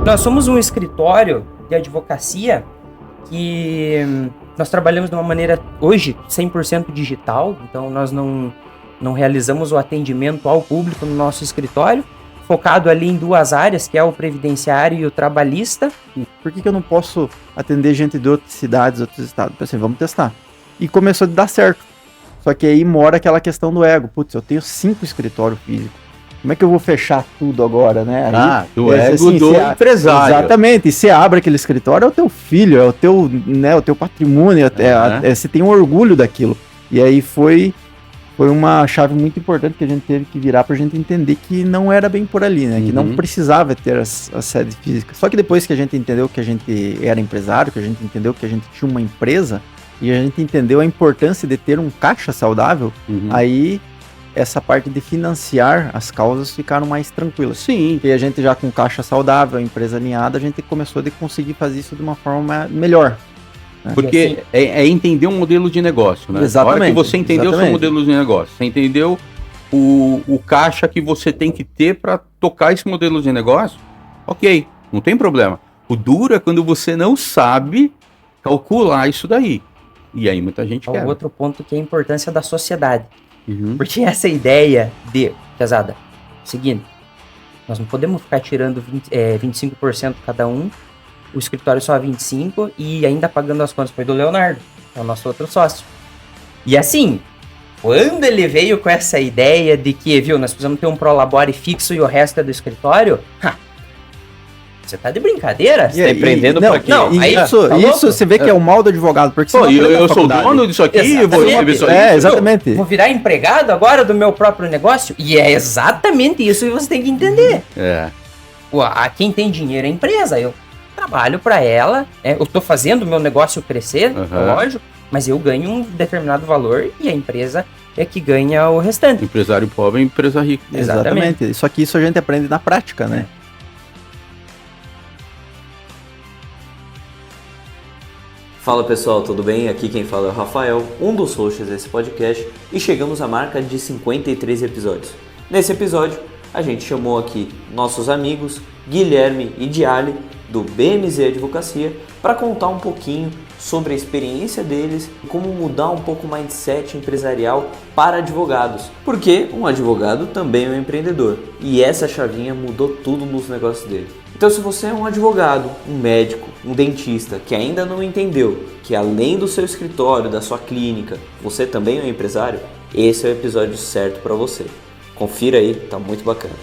Nós somos um escritório de advocacia que nós trabalhamos de uma maneira, hoje, 100% digital. Então, nós não realizamos o atendimento ao público no nosso escritório, focado ali em duas áreas, que é o previdenciário e o trabalhista. Por que eu não posso atender gente de outras cidades, outros estados? Pensei, vamos testar. E começou a dar certo. Só que aí mora aquela questão do ego. Putz, eu tenho 5 escritórios físicos. Como é que eu vou fechar tudo agora, né? Aí, do ego assim, do empresário. Exatamente. E você abre aquele escritório, é o teu filho, é o teu, né, o teu patrimônio, você tem um orgulho daquilo. E aí foi uma chave muito importante que a gente teve que virar pra gente entender que não era bem por ali, né? Que não precisava ter a sede física. Só que depois que a gente entendeu que a gente era empresário, que a gente entendeu que a gente tinha uma empresa, e a gente entendeu a importância de ter um caixa saudável, aí essa parte de financiar as causas ficaram mais tranquilas. Sim. E a gente já com caixa saudável, a empresa alinhada, a gente começou a conseguir fazer isso de uma forma melhor. Porque é entender um modelo de negócio, né? Exatamente. A hora que você entendeu o seu modelo de negócio, você entendeu o caixa que você tem que ter para tocar esse modelo de negócio, ok, não tem problema. O duro é quando você não sabe calcular isso daí. E aí muita gente quer. Outro ponto que é a importância da sociedade. Porque essa ideia de, pesada, seguinte, nós não podemos ficar tirando 25% cada um, o escritório só 25% e ainda pagando as contas. Foi do Leonardo, é o nosso outro sócio. E assim, quando ele veio com essa ideia de que, nós precisamos ter um prolabore fixo e o resto é do escritório, você tá de brincadeira? Você tá empreendendo pra quê? Isso você vê que é o mal do advogado, porque você eu sou dono disso aqui, eu vou receber isso aí. Exatamente. Vou virar empregado agora do meu próprio negócio? E é exatamente isso que você tem que entender. Quem tem dinheiro é a empresa. Eu trabalho para ela, eu tô fazendo o meu negócio crescer, lógico, mas eu ganho um determinado valor e a empresa é que ganha o restante. Empresário pobre é empresa rica. Exatamente. Só que isso a gente aprende na prática, né? Fala pessoal, tudo bem? Aqui quem fala é o Rafael, um dos hosts desse podcast, e chegamos à marca de 53 episódios. Nesse episódio, a gente chamou aqui nossos amigos Guilherme e Diali, do BMZ Advocacia, para contar um pouquinho sobre a experiência deles e como mudar um pouco o mindset empresarial para advogados. Porque um advogado também é um empreendedor, e essa chavinha mudou tudo nos negócios dele. Então, se você é um advogado, um médico, um dentista que ainda não entendeu que além do seu escritório, da sua clínica, você também é um empresário, esse é o episódio certo para você. Confira aí, tá muito bacana.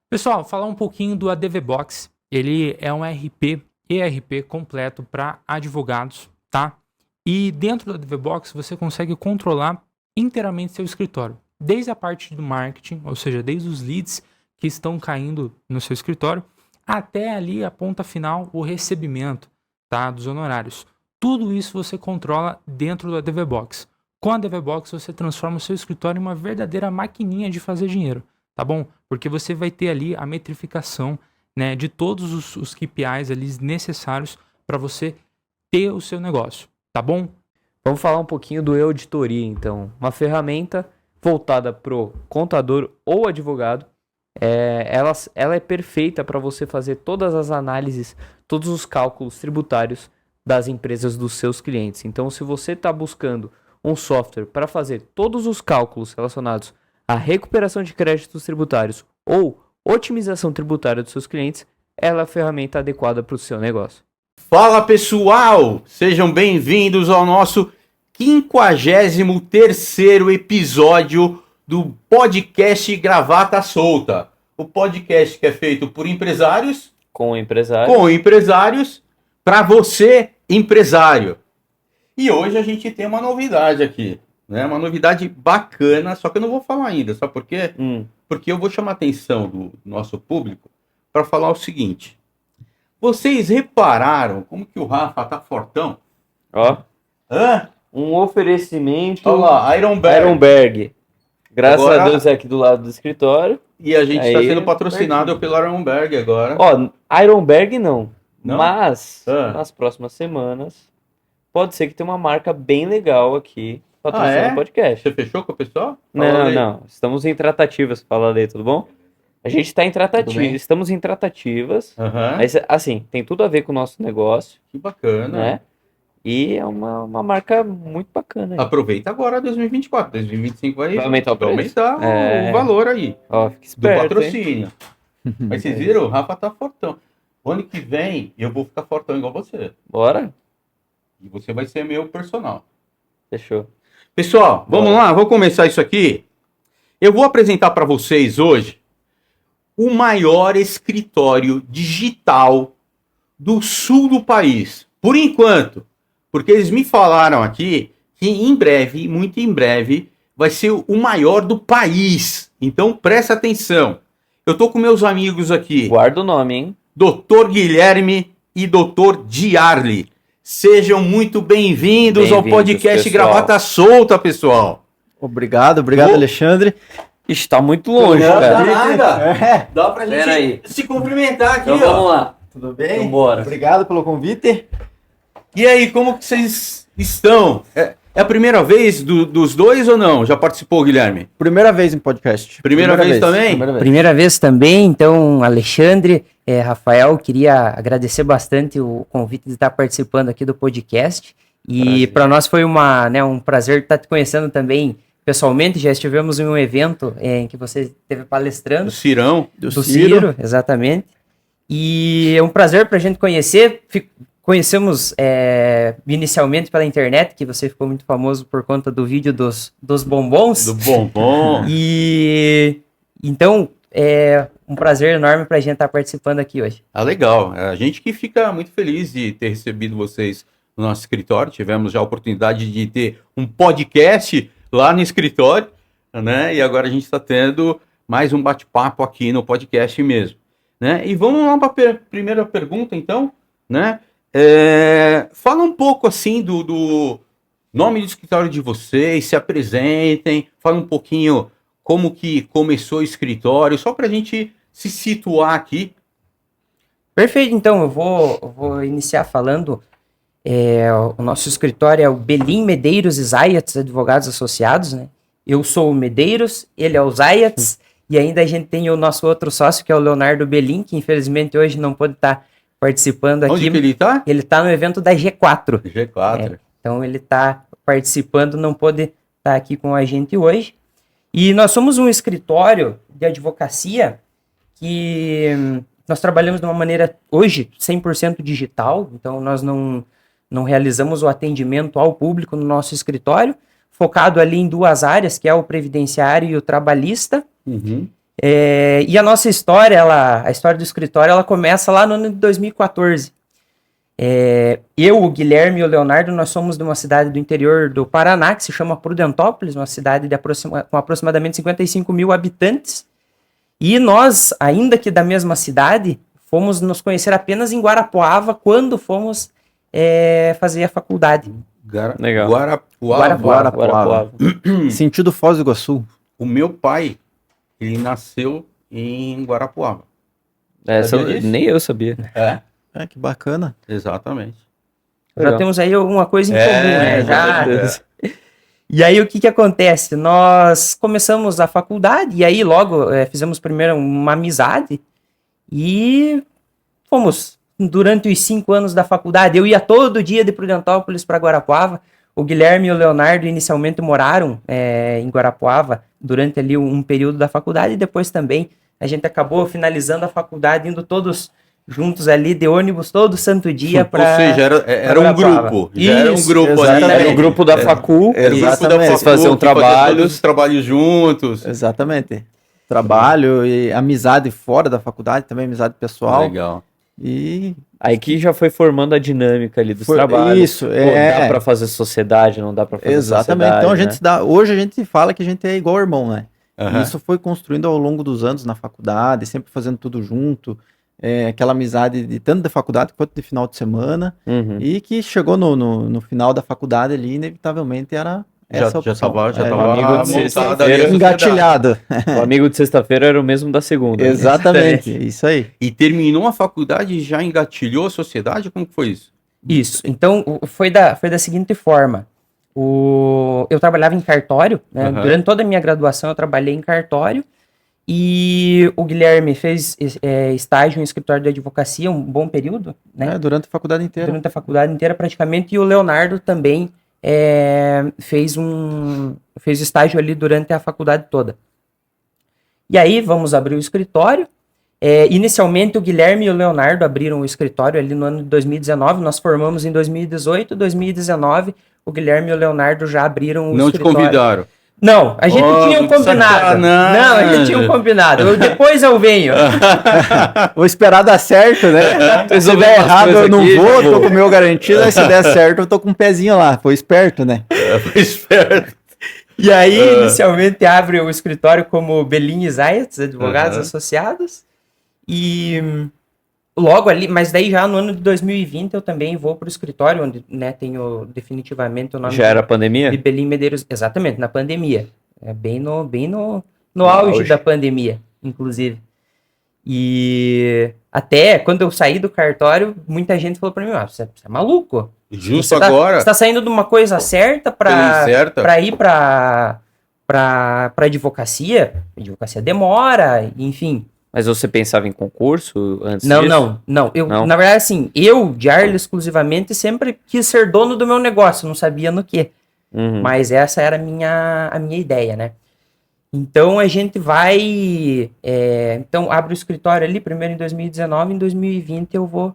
Pessoal, falar um pouquinho do ADV Box. Ele é um ERP completo para advogados, tá? E dentro do ADV Box você consegue controlar inteiramente seu escritório. Desde a parte do marketing, ou seja, desde os leads que estão caindo no seu escritório, até ali a ponta final, o recebimento, tá, dos honorários. Tudo isso você controla dentro do ADV Box. Com a ADV Box você transforma o seu escritório em uma verdadeira maquininha de fazer dinheiro, tá bom? Porque você vai ter ali a metrificação, né, de todos os KPIs ali necessários para você ter o seu negócio, tá bom? Vamos falar um pouquinho do e-auditoria, então. Uma ferramenta voltada pro contador ou advogado. Ela é perfeita para você fazer todas as análises, todos os cálculos tributários das empresas dos seus clientes. Então, se você está buscando um software para fazer todos os cálculos relacionados à recuperação de créditos tributários ou otimização tributária dos seus clientes, ela é a ferramenta adequada para o seu negócio. Fala pessoal, sejam bem-vindos ao nosso 53º episódio do podcast Gravata Solta. O podcast que é feito por empresários, com empresários, para você, empresário. E hoje a gente tem uma novidade aqui, né? Uma novidade bacana, só que eu não vou falar ainda, sabe por quê? Porque eu vou chamar a atenção do nosso público para falar o seguinte. Vocês repararam como que o Rafa tá fortão? Ó. Hã? Um oferecimento. Olha lá, Ironberg. Graças a Deus é aqui do lado do escritório. E a gente está sendo patrocinado pelo Ironberg agora. Ó, Ironberg não. Mas nas próximas semanas pode ser que tenha uma marca bem legal aqui patrocinar o podcast. Você fechou com o pessoal? Não. Estamos em tratativas. Fala aí, tudo bom? A gente está em tratativas. Estamos em tratativas. Mas, assim, tem tudo a ver com o nosso negócio. Que bacana. Né? E é uma marca muito bacana. Aí. Aproveita agora 2024. 2025 vai aumentar o preço. Aumentar o valor aí. Ó, fica esperto, do patrocínio. Mas vocês viram? O Rafa tá fortão. O ano que vem eu vou ficar fortão igual você. Bora? E você vai ser meu personal. Fechou. Pessoal, vamos lá, vou começar isso aqui. Eu vou apresentar para vocês hoje o maior escritório digital do sul do país. Por enquanto, porque eles me falaram aqui que em breve, muito em breve, vai ser o maior do país. Então presta atenção. Eu tô com meus amigos aqui. Guarda o nome, hein? Dr. Guilherme e Dr. Diarli. Sejam muito bem-vindos ao podcast pessoal. Gravata Solta, pessoal. Obrigado, Alexandre. Está muito longe, Não, cara. dá nada. Dá pra Pera aí. gente se cumprimentar aqui, Então vamos lá. Tudo bem? Então bora. Obrigado pelo convite. E aí, como que vocês estão? É a primeira vez dos dois ou não? Já participou, Guilherme? Primeira vez em podcast. Primeira vez também? Primeira vez também, então, Alexandre, Rafael, queria agradecer bastante o convite de estar participando aqui do podcast. E para nós foi um prazer estar te conhecendo também pessoalmente. Já estivemos em um evento em que você esteve palestrando. Do Cirão. Do Ciro, exatamente. E é um prazer para a gente conhecer. Conhecemos inicialmente pela internet, que você ficou muito famoso por conta do vídeo dos bombons. Do bombom. E então é um prazer enorme para a gente estar participando aqui hoje. Ah, legal. A gente que fica muito feliz de ter recebido vocês no nosso escritório. Tivemos já a oportunidade de ter um podcast lá no escritório, né? E agora a gente está tendo mais um bate-papo aqui no podcast mesmo, né? E vamos lá para a primeira pergunta, então, né? Fala um pouco assim do nome do escritório de vocês, se apresentem, fala um pouquinho como que começou o escritório, só para a gente se situar aqui. Perfeito, então eu vou iniciar falando. O nosso escritório é o Belim, Medeiros e Zayats Advogados Associados, né? Eu sou o Medeiros, ele é o Zayats, e ainda a gente tem o nosso outro sócio, que é o Leonardo Belim, que infelizmente hoje não pôde estar participando aqui. Onde que ele está? Ele está no evento da G4. G4. Então ele está participando, não pôde estar aqui com a gente hoje. E nós somos um escritório de advocacia que nós trabalhamos de uma maneira, hoje, 100% digital. Então nós não realizamos o atendimento ao público no nosso escritório, focado ali em duas áreas, que é o previdenciário e o trabalhista. Uhum. E a nossa história, a história do escritório, ela começa lá no ano de 2014. Eu, o Guilherme e o Leonardo, nós somos de uma cidade do interior do Paraná, que se chama Prudentópolis, uma cidade com aproximadamente 55 mil habitantes. E nós, ainda que da mesma cidade, fomos nos conhecer apenas em Guarapuava, quando fomos fazer a faculdade. Legal. Guarapuava. Sentido Foz do Iguaçu. O meu pai, ele nasceu em Guarapuava. Nem eu sabia. Que bacana. Exatamente. Já temos aí alguma coisa em comum, né? E aí o que acontece? Nós começamos a faculdade e aí logo fizemos primeiro uma amizade e fomos, durante os 5 anos da faculdade, eu ia todo dia de Prudentópolis para Guarapuava. O Guilherme e o Leonardo inicialmente moraram em Guarapuava durante ali um período da faculdade e depois também a gente acabou finalizando a faculdade indo todos juntos ali de ônibus todo santo dia para. Ou seja, era um grupo. Era um grupo ali. Era o grupo da Facu. Exatamente. Faziam trabalhos. Todos os trabalhos juntos. Exatamente. Trabalho e amizade fora da faculdade, também amizade pessoal. Legal. E aí que já foi formando a dinâmica ali dos trabalhos. Isso, dá pra fazer sociedade, não dá pra fazer exatamente. sociedade. Então a gente hoje a gente fala que a gente é igual irmão, né? Uhum. Isso foi construindo ao longo dos anos na faculdade, sempre fazendo tudo junto. Aquela amizade de tanto da faculdade quanto de final de semana. Uhum. E que chegou no final da faculdade ali, inevitavelmente era essa opção. Já tava amigo de sexta-feira, engatilhado. O amigo de sexta-feira era o mesmo da segunda. Exatamente, isso aí. E terminou a faculdade e já engatilhou a sociedade? Como que foi isso? Isso. Então foi da seguinte forma. Eu trabalhava em cartório, né? Durante toda a minha graduação eu trabalhei em cartório. E o Guilherme fez estágio em escritório de advocacia um bom período, né? Durante a faculdade inteira. Durante a faculdade inteira, praticamente. E o Leonardo também fez estágio ali durante a faculdade toda. E aí, vamos abrir o escritório. Inicialmente, o Guilherme e o Leonardo abriram o escritório ali no ano de 2019. Nós formamos em 2018, 2019. O Guilherme e o Leonardo já abriram o Não escritório. te convidaram? Não, a gente tinha um combinado. Sacanagem. Não, a gente tinha um combinado. Depois eu venho. Vou esperar dar certo, né? Se der errado, eu não vou, tô com o meu garantido. Aí se der certo, eu tô com um pezinho lá. Foi esperto, né? Foi esperto. E aí, inicialmente, abre o escritório como Belin e Zayat, advogados associados. E logo ali, mas daí já no ano de 2020 eu também vou para o escritório, onde, né, tenho definitivamente o nome. Já era a pandemia? De Belin Medeiros, exatamente, na pandemia. Bem no auge da pandemia, inclusive. E até quando eu saí do cartório, muita gente falou para mim, você é maluco. Justo agora. Você tá saindo de uma coisa certa para ir para advocacia. Advocacia demora, enfim. Mas você pensava em concurso antes Não, disso? não. Na verdade, assim, eu, Jarly, exclusivamente, sempre quis ser dono do meu negócio, não sabia no quê. Mas essa era a minha ideia, né? Então, a gente vai... então, abre o escritório ali, primeiro em 2019, em 2020 eu vou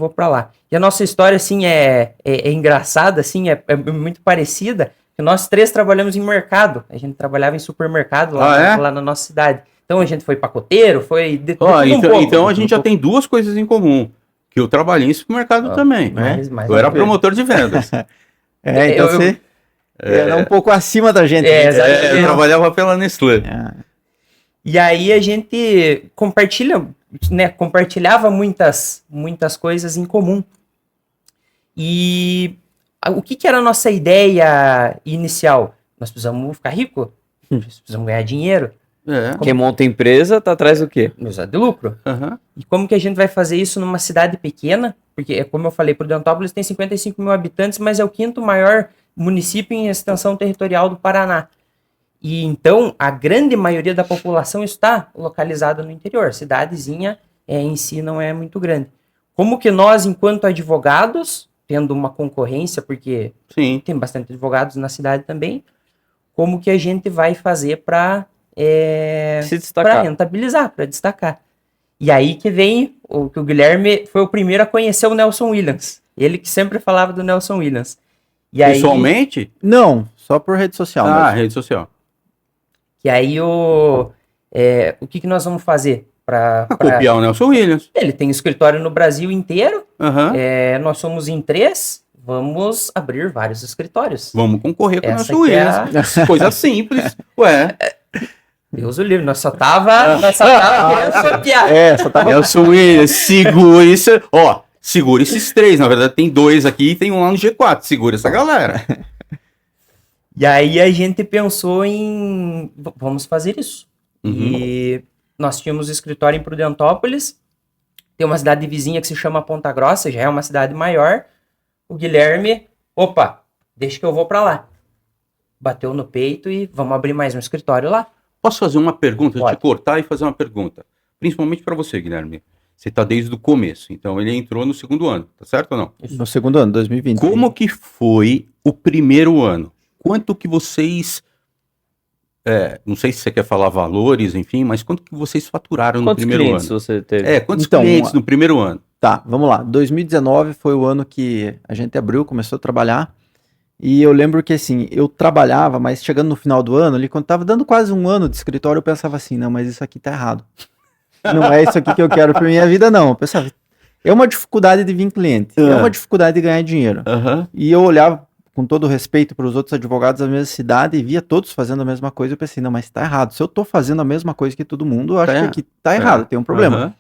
para lá. E a nossa história, assim, é engraçada, assim, é muito parecida, porque nós três trabalhamos em mercado. A gente trabalhava em supermercado lá na nossa cidade. Então a gente foi pacoteiro, foi de tudo um pouco. Então a gente já tem duas coisas em comum. Que eu trabalhei em supermercado também, né? Eu era promotor de vendas. Então você era um pouco acima da gente. Eu trabalhava pela Nestlé. E aí a gente compartilhava muitas coisas em comum. E o que era a nossa ideia inicial? Nós precisamos ficar ricos, nós precisamos ganhar dinheiro. Quem monta empresa tá atrás do quê? Usar de lucro. E como que a gente vai fazer isso numa cidade pequena? Porque, como eu falei, Prudentópolis tem 55 mil habitantes, mas é o 5º maior município em extensão territorial do Paraná. E então, a grande maioria da população está localizada no interior. A cidadezinha em si não é muito grande. Como que nós, enquanto advogados, tendo uma concorrência, porque tem bastante advogados na cidade também, como que a gente vai fazer para se destacar, para rentabilizar, para destacar. E aí que vem que o Guilherme foi o primeiro a conhecer o Nelson Williams. Ele que sempre falava do Nelson Williams. E aí, pessoalmente? Não, só por rede social. Rede social. E aí o que nós vamos fazer para copiar o Nelson Williams? Ele tem escritório no Brasil inteiro. Nós somos em 3. Vamos abrir vários escritórios. Vamos concorrer com o Nelson Williams. Coisa simples. Ué. Deus o livre, nós só tava querendo copiar. Nelson Williams, segura isso. Segura esses 3. Na verdade, tem 2 aqui e tem um lá no G4. Segura essa galera. E aí a gente pensou em... Vamos fazer isso. E nós tínhamos escritório em Prudentópolis. Tem uma cidade vizinha que se chama Ponta Grossa, já é uma cidade maior. O Guilherme, deixa que eu vou pra lá. Bateu no peito e vamos abrir mais um escritório lá. Posso fazer uma pergunta? Te cortar e fazer uma pergunta. Principalmente para você, Guilherme. Você está desde o começo. Então, ele entrou no 2º ano. Tá certo ou não? No 2º ano, 2020. Como que foi o primeiro ano? Quanto que vocês... não sei se você quer falar valores, enfim, mas quanto que vocês faturaram no primeiro ano? Quantos clientes você teve? Quantos clientes no primeiro ano? Tá, vamos lá. 2019 foi o ano que a gente abriu, começou a trabalhar. E eu lembro que, assim, eu trabalhava, mas chegando no final do ano, ali, quando tava dando quase um ano de escritório, eu pensava assim, não, mas isso aqui tá errado. Não é isso aqui que eu quero pra minha vida, não. Eu pensava, é uma dificuldade de vir cliente, é uma dificuldade de ganhar dinheiro. E eu olhava, com todo o respeito para os outros advogados da mesma cidade, e via todos fazendo a mesma coisa, eu pensei, não, mas tá errado. Se eu tô fazendo a mesma coisa que todo mundo, eu acho que aqui tá errado, tem um problema.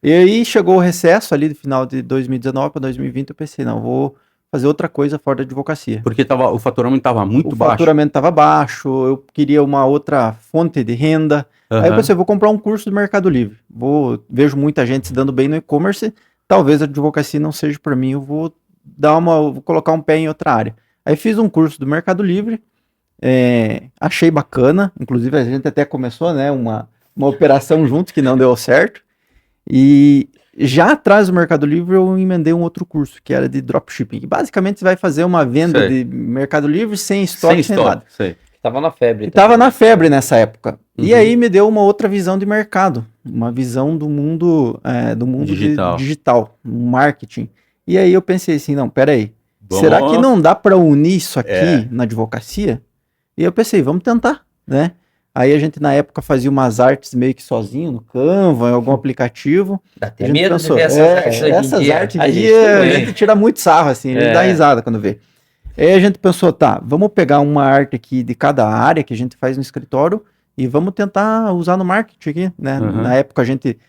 E aí chegou o recesso ali do final de 2019 para 2020, eu pensei, não, vou fazer outra coisa fora da advocacia. Porque o faturamento estava muito baixo? O faturamento estava baixo, eu queria uma outra fonte de renda. Aí eu pensei, vou comprar um curso do Mercado Livre. Vejo muita gente se dando bem no e-commerce, talvez a advocacia não seja para mim, vou colocar um pé em outra área. Aí fiz um curso do Mercado Livre, achei bacana, inclusive a gente até começou, né, uma operação junto que não deu certo, e já atrás do Mercado Livre eu emendei um outro curso, que era de dropshipping, que basicamente você vai fazer uma venda de Mercado Livre sem estoque, sem nada. Sei. Tava na febre. Tava na febre nessa época. E aí me deu uma outra visão de mercado, uma visão do mundo digital, marketing. E aí eu pensei assim, não, peraí, será que não dá para unir isso aqui na advocacia? E eu pensei, vamos tentar, né? Aí a gente na época fazia umas artes meio que sozinho, no Canva, em algum aplicativo. Dá até medo de ver essas artes a gente tira muito sarro, assim, a gente dá risada quando vê. Aí a gente pensou, tá, vamos pegar uma arte aqui de cada área que a gente faz no escritório e vamos tentar usar no marketing aqui, né? Na época a gente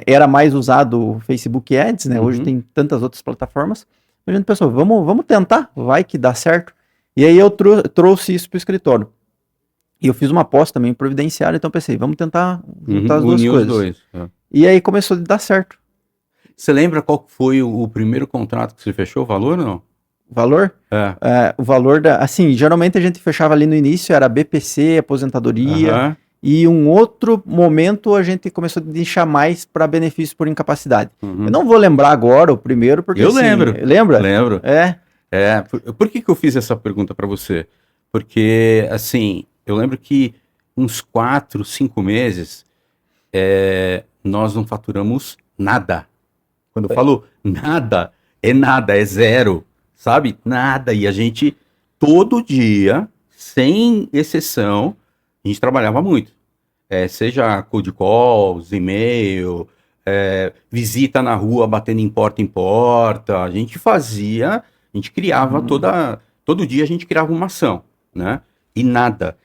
era mais usado o Facebook Ads, né? Hoje tem tantas outras plataformas. A gente pensou, vamos tentar, vai que dá certo. E aí eu trouxe isso para o escritório. E eu fiz uma pós também providenciária, então pensei, vamos tentar juntar as duas coisas. E aí começou a dar certo. Você lembra qual foi o primeiro contrato que você fechou, o valor ou não? Valor? O valor assim, geralmente a gente fechava ali no início, era BPC, aposentadoria, e um outro momento a gente começou a deixar mais para benefício por incapacidade. Eu não vou lembrar agora o primeiro, porque eu assim, lembro. Lembra? Lembro. Por que eu fiz essa pergunta para você? Porque, assim, eu lembro que uns 4, 5 meses nós não faturamos nada. Quando eu falo nada, é zero. Sabe? Nada. E a gente, todo dia, sem exceção, a gente trabalhava muito. Seja cold calls, e-mail, visita na rua, batendo em porta. A gente criava todo dia a gente criava uma ação, né? E nada.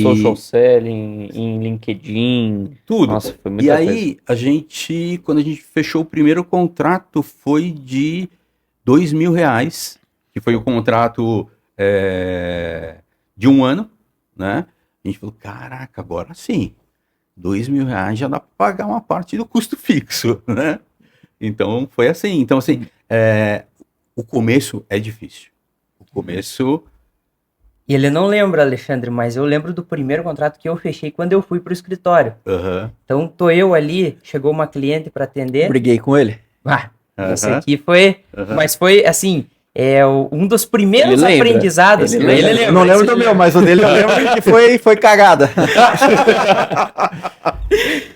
Social selling, em LinkedIn. Tudo. Nossa, foi muita coisa. E aí, quando a gente fechou o primeiro contrato, foi de R$2.000, que foi o contrato de 1 ano, né? A gente falou, caraca, agora sim, R$2.000 já dá para pagar uma parte do custo fixo, né? Então, foi assim. Então, assim, o começo é difícil. O começo... E ele não lembra, Alexandre, mas eu lembro do primeiro contrato que eu fechei quando eu fui pro escritório. Então, tô eu ali, chegou uma cliente para atender. Briguei com ele. Esse aqui foi, mas foi assim, um dos primeiros aprendizados. Ele lembra. Não lembro do meu, mas o dele eu lembro que foi cagada.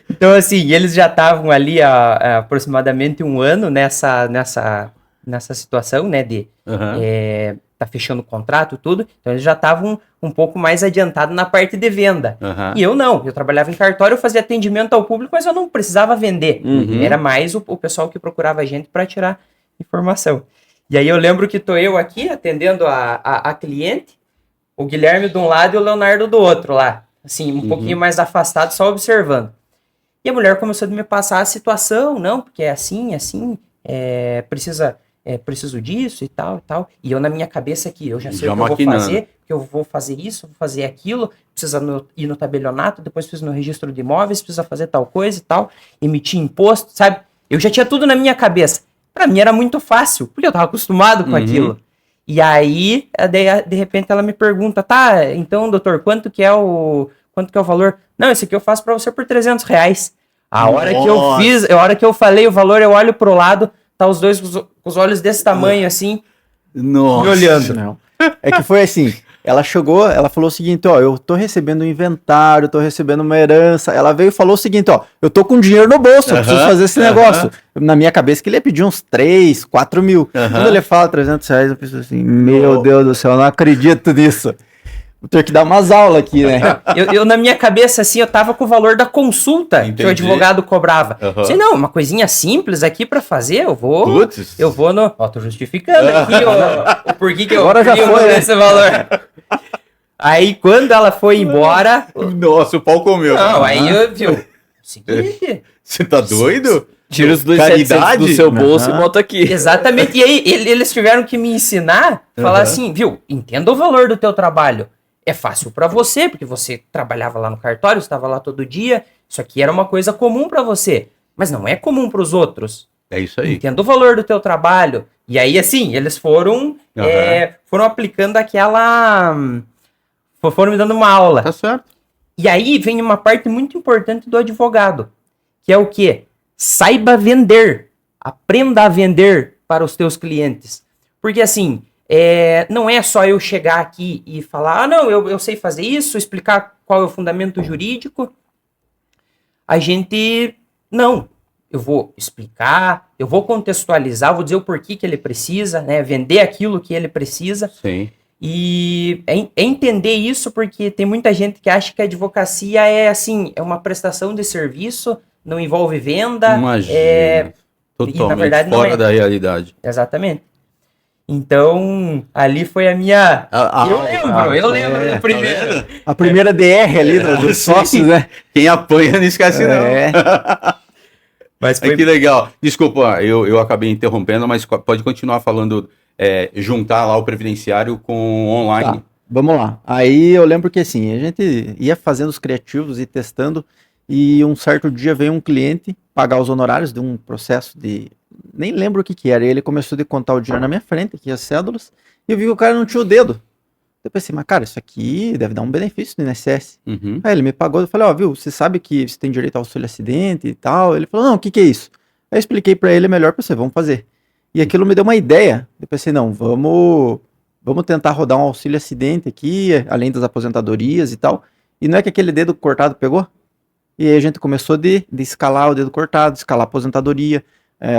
Então assim, eles já estavam ali há aproximadamente 1 ano nessa situação, né, de tá fechando o contrato, tudo. Então eles já estavam um pouco mais adiantados na parte de venda. E eu não, eu trabalhava em cartório, eu fazia atendimento ao público, mas eu não precisava vender. Era mais o pessoal que procurava a gente para tirar informação. E aí eu lembro que tô eu aqui atendendo a cliente, o Guilherme de um lado e o Leonardo do outro lá. Assim, um pouquinho mais afastado, só observando. E a mulher começou a me passar a situação, não, porque é assim, preciso disso e tal e tal. E eu na minha cabeça aqui, eu já sei o que eu vou fazer, que eu vou fazer isso, vou fazer aquilo, precisa ir no tabelionato, depois precisa no registro de imóveis, precisa fazer tal coisa e tal, emitir imposto, sabe? Eu já tinha tudo na minha cabeça. Pra mim era muito fácil, porque eu tava acostumado com aquilo. E aí, de repente ela me pergunta, tá, então, doutor, quanto que é o valor? Não, esse aqui eu faço pra você por R$300. A hora que eu falei o valor, eu olho pro lado, tá os dois com os olhos desse tamanho, assim, me olhando. Não. É que foi assim, ela chegou, ela falou o seguinte, ó, eu tô recebendo um inventário, tô recebendo uma herança. Ela veio e falou o seguinte, ó, eu tô com dinheiro no bolso, eu preciso fazer esse negócio. Na minha cabeça que ele ia pedir uns 3, 4 mil. Quando ele fala R$300, eu penso assim, meu Deus do céu, eu não acredito nisso. Vou ter que dar umas aulas aqui, né? Eu na minha cabeça, assim, eu tava com o valor da consulta que o advogado cobrava. Assim, não, uma coisinha simples aqui pra fazer, eu vou no... Ó, tô justificando aqui o porquê que agora já foi esse valor. Aí, quando ela foi embora... Nossa, o pau comeu. Não, aí eu, viu, seguinte... Você tá doido? Tira os 2.700 do seu bolso e bota aqui. Exatamente, e aí eles tiveram que me ensinar, falar assim, viu, entenda o valor do teu trabalho. É fácil pra você, porque você trabalhava lá no cartório, estava lá todo dia, isso aqui era uma coisa comum pra você, mas não é comum pros outros. É isso aí. Entenda o valor do teu trabalho. E aí, assim, eles foram aplicando foram me dando uma aula. Tá certo. E aí vem uma parte muito importante do advogado, que é o quê? Saiba vender. Aprenda a vender para os teus clientes. Porque assim, não é só eu chegar aqui e falar, não, eu sei fazer isso, explicar qual é o fundamento jurídico. Não. Eu vou explicar, eu vou contextualizar, vou dizer o porquê que ele precisa, né? Vender aquilo que ele precisa. Sim. E entender isso, porque tem muita gente que acha que a advocacia é uma prestação de serviço, não envolve venda. Imagina. Totalmente na verdade, fora da realidade. Exatamente. Então, ali foi a minha... eu lembro da primeira. A primeira DR ali dos sócios, né? Quem apanha não esquece não. Mas foi... Que legal. Desculpa, eu acabei interrompendo, mas pode continuar falando, juntar lá o previdenciário com online. Tá, vamos lá. Aí eu lembro que assim, a gente ia fazendo os criativos e testando, e um certo dia veio um cliente pagar os honorários de um processo de... Nem lembro o que era. E ele começou a contar o dinheiro na minha frente, aqui as cédulas, e eu vi que o cara não tinha o dedo. Eu pensei, mas cara, isso aqui deve dar um benefício do INSS. Uhum. Aí ele me pagou, eu falei, viu, você sabe que você tem direito ao auxílio acidente e tal? Ele falou, não, o que é isso? Aí eu expliquei pra ele, melhor pra você, vamos fazer. E aquilo me deu uma ideia. Eu pensei, não, vamos tentar rodar um auxílio acidente aqui, além das aposentadorias e tal. E não é que aquele dedo cortado pegou? E aí a gente começou de escalar o dedo cortado, escalar a aposentadoria,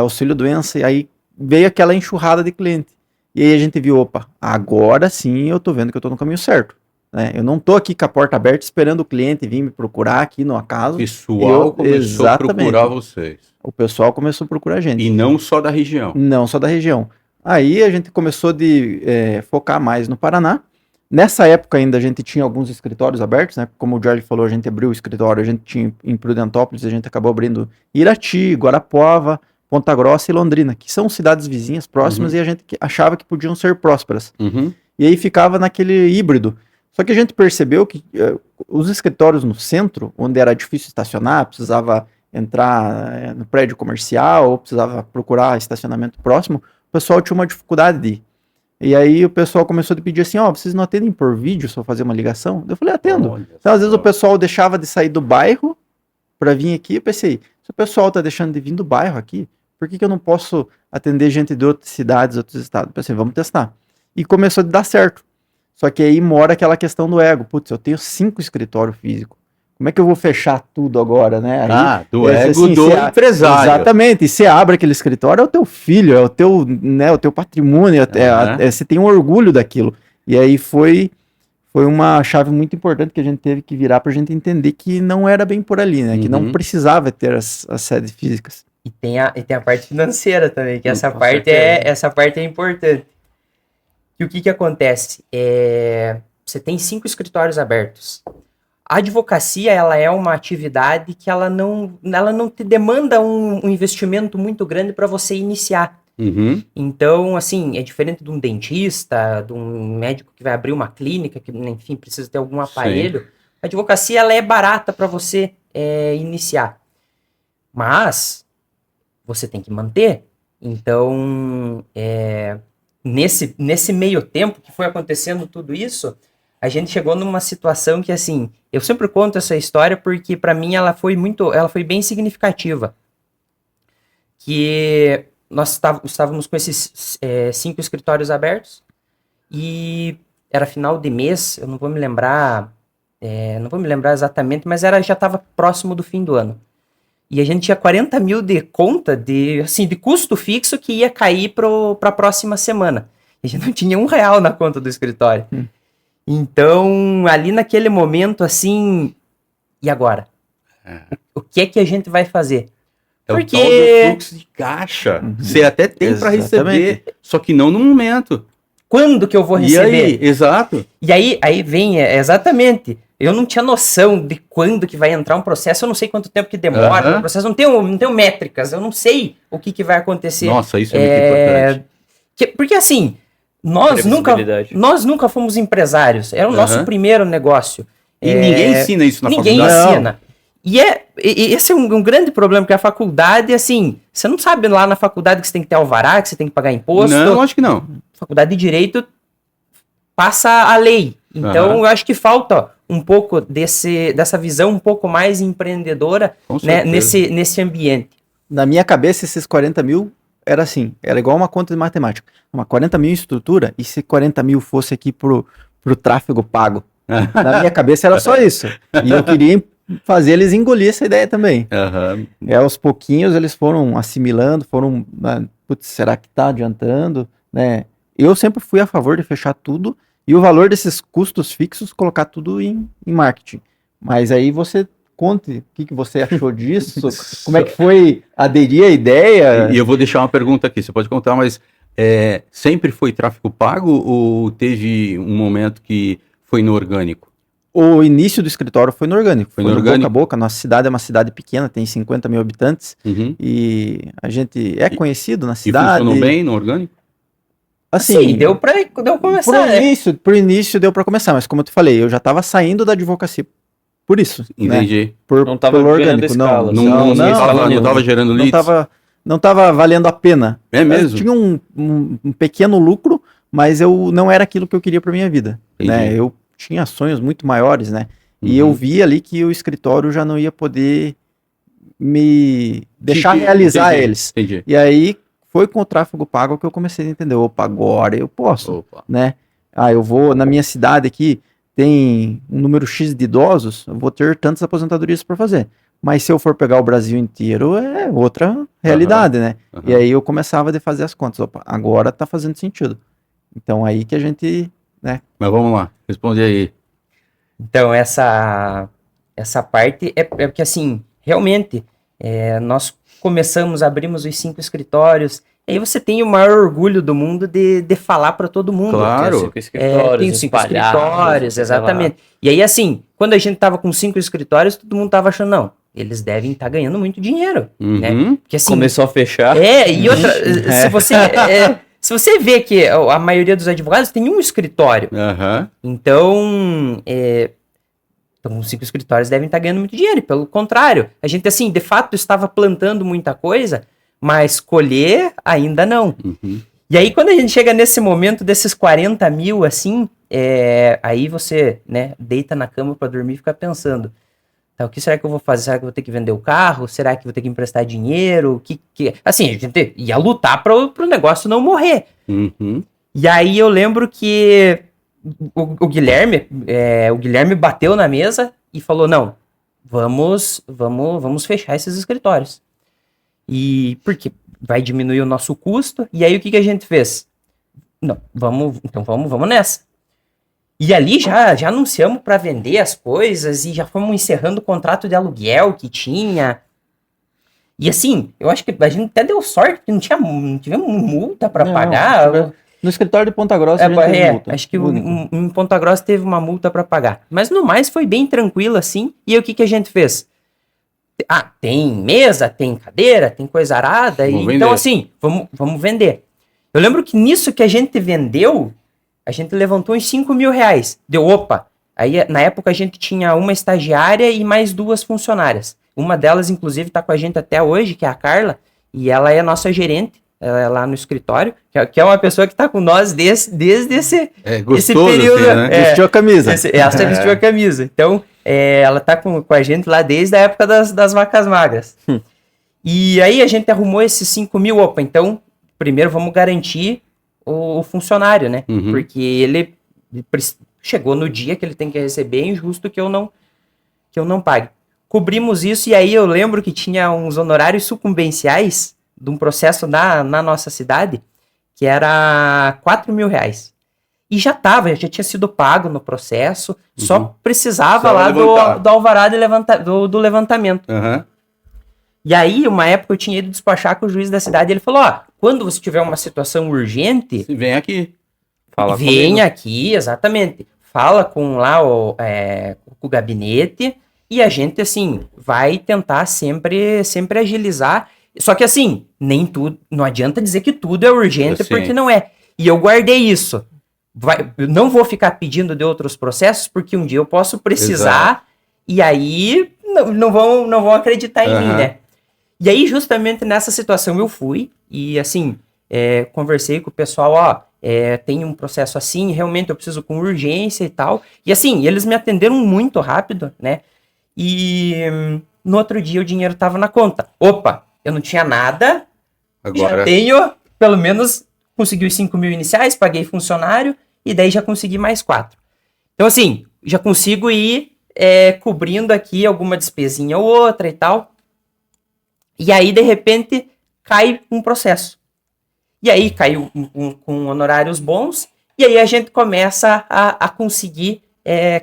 auxílio doença, e aí veio aquela enxurrada de cliente. E aí a gente viu, opa, agora sim eu tô vendo que eu tô no caminho certo. Né? Eu não tô aqui com a porta aberta esperando o cliente vir me procurar aqui no acaso. O pessoal começou a procurar vocês. O pessoal começou a procurar a gente. E não só da região. Não só da região. Aí a gente começou de focar mais no Paraná. Nessa época ainda a gente tinha alguns escritórios abertos, né? Como o Jorge falou, a gente abriu o escritório, a gente tinha em Prudentópolis, a gente acabou abrindo Irati, Guarapuava, Ponta Grossa e Londrina, que são cidades vizinhas próximas, e a gente achava que podiam ser prósperas. E aí ficava naquele híbrido. Só que a gente percebeu que os escritórios no centro, onde era difícil estacionar, precisava entrar no prédio comercial, ou precisava procurar estacionamento próximo, o pessoal tinha uma dificuldade de ir. E aí o pessoal começou a pedir assim, vocês não atendem por vídeo se eu fazer uma ligação? Eu falei, atendo. Então às vezes o pessoal deixava de sair do bairro para vir aqui, eu pensei, se o pessoal tá deixando de vir do bairro aqui, por que eu não posso atender gente de outras cidades, outros estados? Eu pensei, vamos testar. E começou a dar certo. Só que aí mora aquela questão do ego. Putz, eu tenho 5 escritórios físicos. Como é que eu vou fechar tudo agora, né? Aí, do ego do empresário. Exatamente. E você abre aquele escritório, é o teu filho, é o teu patrimônio, você tem um orgulho daquilo. E aí foi uma chave muito importante que a gente teve que virar pra gente entender que não era bem por ali, né? Que não precisava ter as sedes físicas. E tem a parte financeira também, que essa parte é importante. E o que acontece? Você tem 5 escritórios abertos. A advocacia, ela é uma atividade que ela não te demanda um investimento muito grande para você iniciar. Então, assim, é diferente de um dentista, de um médico que vai abrir uma clínica, que, enfim, precisa ter algum aparelho. Sim. A advocacia, ela é barata para você iniciar. Mas você tem que manter. Então, nesse meio tempo que foi acontecendo tudo isso, a gente chegou numa situação que, assim, eu sempre conto essa história porque, para mim, ela foi bem significativa. Que nós estávamos com esses 5 escritórios abertos e era final de mês, eu não vou me lembrar exatamente, mas já estava próximo do fim do ano. E a gente tinha 40 mil de conta, de custo fixo que ia cair para a próxima semana. E a gente não tinha R$1 na conta do escritório. Então, ali naquele momento, assim, e agora? O que é que a gente vai fazer? Porque... o tal do fluxo de caixa. Você até tem para receber, só que não no momento. Quando que eu vou receber? E aí? Exato. E aí vem, exatamente... Eu não tinha noção de quando que vai entrar um processo, eu não sei quanto tempo que demora, o processo não tenho métricas, eu não sei o que vai acontecer. Nossa, isso é muito importante. Porque assim, nós nunca fomos empresários, era o nosso primeiro negócio. E ninguém ensina isso na faculdade. Ninguém ensina. E esse é um grande problema, porque a faculdade, assim, você não sabe lá na faculdade que você tem que ter alvará, que você tem que pagar imposto. Não, acho que não. Faculdade de Direito passa a lei. Então, eu acho que falta um pouco dessa visão um pouco mais empreendedora, né, nesse ambiente. Na minha cabeça, esses 40 mil era assim, era igual uma conta de matemática. 40 mil em estrutura, e se 40 mil fosse aqui pro tráfego pago? Na minha cabeça era só isso. E eu queria fazer eles engolir essa ideia também. Aos pouquinhos eles foram assimilando, putz, será que tá adiantando? Né? Eu sempre fui a favor de fechar tudo e o valor desses custos fixos colocar tudo em marketing. Mas aí você conte o que você achou disso, como é que foi aderir à ideia. E eu vou deixar uma pergunta aqui, você pode contar, mas sempre foi tráfego pago ou teve um momento que foi no orgânico? O início do escritório foi no orgânico. Foi no orgânico? Boca a boca. Nossa cidade é uma cidade pequena, tem 50 mil habitantes. E a gente é conhecido na cidade. E funcionou bem no orgânico? Assim, deu pra começar. Pro início deu pra começar, mas como eu te falei, eu já tava saindo da advocacia por isso. Entendi. Né? Não tava pelo ganhando orgânico. escala. Não tava gerando leads? Não tava valendo a pena. É mesmo? Tinha um pequeno lucro, mas eu não era aquilo que eu queria pra minha vida. Né? Eu tinha sonhos muito maiores, né? E eu vi ali que o escritório já não ia poder me deixar realizar eles. Entendi. E aí foi com o tráfego pago que eu comecei a entender, opa, agora eu posso, né? Eu vou, na minha cidade aqui, tem um número X de idosos, eu vou ter tantas aposentadorias para fazer. Mas se eu for pegar o Brasil inteiro, é outra realidade, né? E aí eu começava a fazer as contas, opa, agora tá fazendo sentido. Então aí que a gente... Né? Mas vamos lá, responde aí. Então, essa parte é porque, assim, realmente, nós abrimos os 5 escritórios, e aí você tem o maior orgulho do mundo de falar para todo mundo. Claro. Tem 5 escritórios, exatamente. E aí, assim, quando a gente tava com 5 escritórios, todo mundo tava achando, não, eles devem estar ganhando muito dinheiro, né? Porque, assim, começou a fechar. E outra, se você vê que a maioria dos advogados tem um escritório, então, os 5 escritórios devem estar ganhando muito dinheiro. E pelo contrário, a gente, assim, de fato estava plantando muita coisa, mas colher ainda não. E aí, quando a gente chega nesse momento desses 40 mil, assim, aí você, né, deita na cama para dormir e fica pensando, tá, o que será que eu vou fazer? Será que eu vou ter que vender o carro? Será que eu vou ter que emprestar dinheiro? Assim, a gente ia lutar pro negócio não morrer. E aí eu lembro que o Guilherme bateu na mesa e falou, não, vamos fechar esses escritórios. E porque vai diminuir o nosso custo. E aí o que a gente fez? Não, vamos nessa. E ali já anunciamos para vender as coisas e já fomos encerrando o contrato de aluguel que tinha. E assim, eu acho que a gente até deu sorte, porque não tivemos multa para pagar. No escritório de Ponta Grossa a gente teve multa. Acho que em Ponta Grossa teve uma multa para pagar. Mas no mais foi bem tranquilo assim. E aí o que a gente fez? Tem mesa, tem cadeira, tem coisa arada. Então assim, vamos vender. Eu lembro que nisso que a gente vendeu, a gente levantou uns 5 mil reais. Deu, opa. Aí, na época, a gente tinha uma estagiária e mais 2 funcionárias. Uma delas, inclusive, está com a gente até hoje, que é a Carla. E ela é nossa gerente, ela é lá no escritório. Que é uma pessoa que está com nós desde esse período. Assim, né? Vestiu a camisa. Essa vestiu a camisa. Então, ela está com a gente lá desde a época das vacas magras. E aí, a gente arrumou esses 5 mil. Opa, então, primeiro vamos garantir o funcionário, né? Porque ele chegou no dia que ele tem que receber, é injusto que eu não pague. Cobrimos isso e aí eu lembro que tinha uns honorários sucumbenciais de um processo na nossa cidade que era 4 mil reais. E já tinha sido pago no processo, só precisava só lá do alvará do levantamento. E aí, uma época eu tinha ido despachar com o juiz da cidade e ele falou, quando você tiver uma situação urgente... Vem aqui. Aqui, exatamente. Fala com lá com o gabinete e a gente, assim, vai tentar sempre agilizar. Só que, assim, nem tudo... Não adianta dizer que tudo é urgente, porque não é. E eu guardei isso. Eu não vou ficar pedindo de outros processos, porque um dia eu posso precisar e aí não vão acreditar em mim, né? E aí, justamente nessa situação, eu fui e, assim, conversei com o pessoal, tem um processo assim, realmente eu preciso com urgência e tal. E, assim, eles me atenderam muito rápido, né? E no outro dia o dinheiro tava na conta. Opa, eu não tinha nada, Agora... já tenho, pelo menos, consegui os 5 mil iniciais, paguei funcionário e daí já consegui mais 4. Então, assim, já consigo ir cobrindo aqui alguma despesinha ou outra e tal. E aí, de repente, cai um processo. E aí, caiu com honorários bons. E aí, a gente começa a conseguir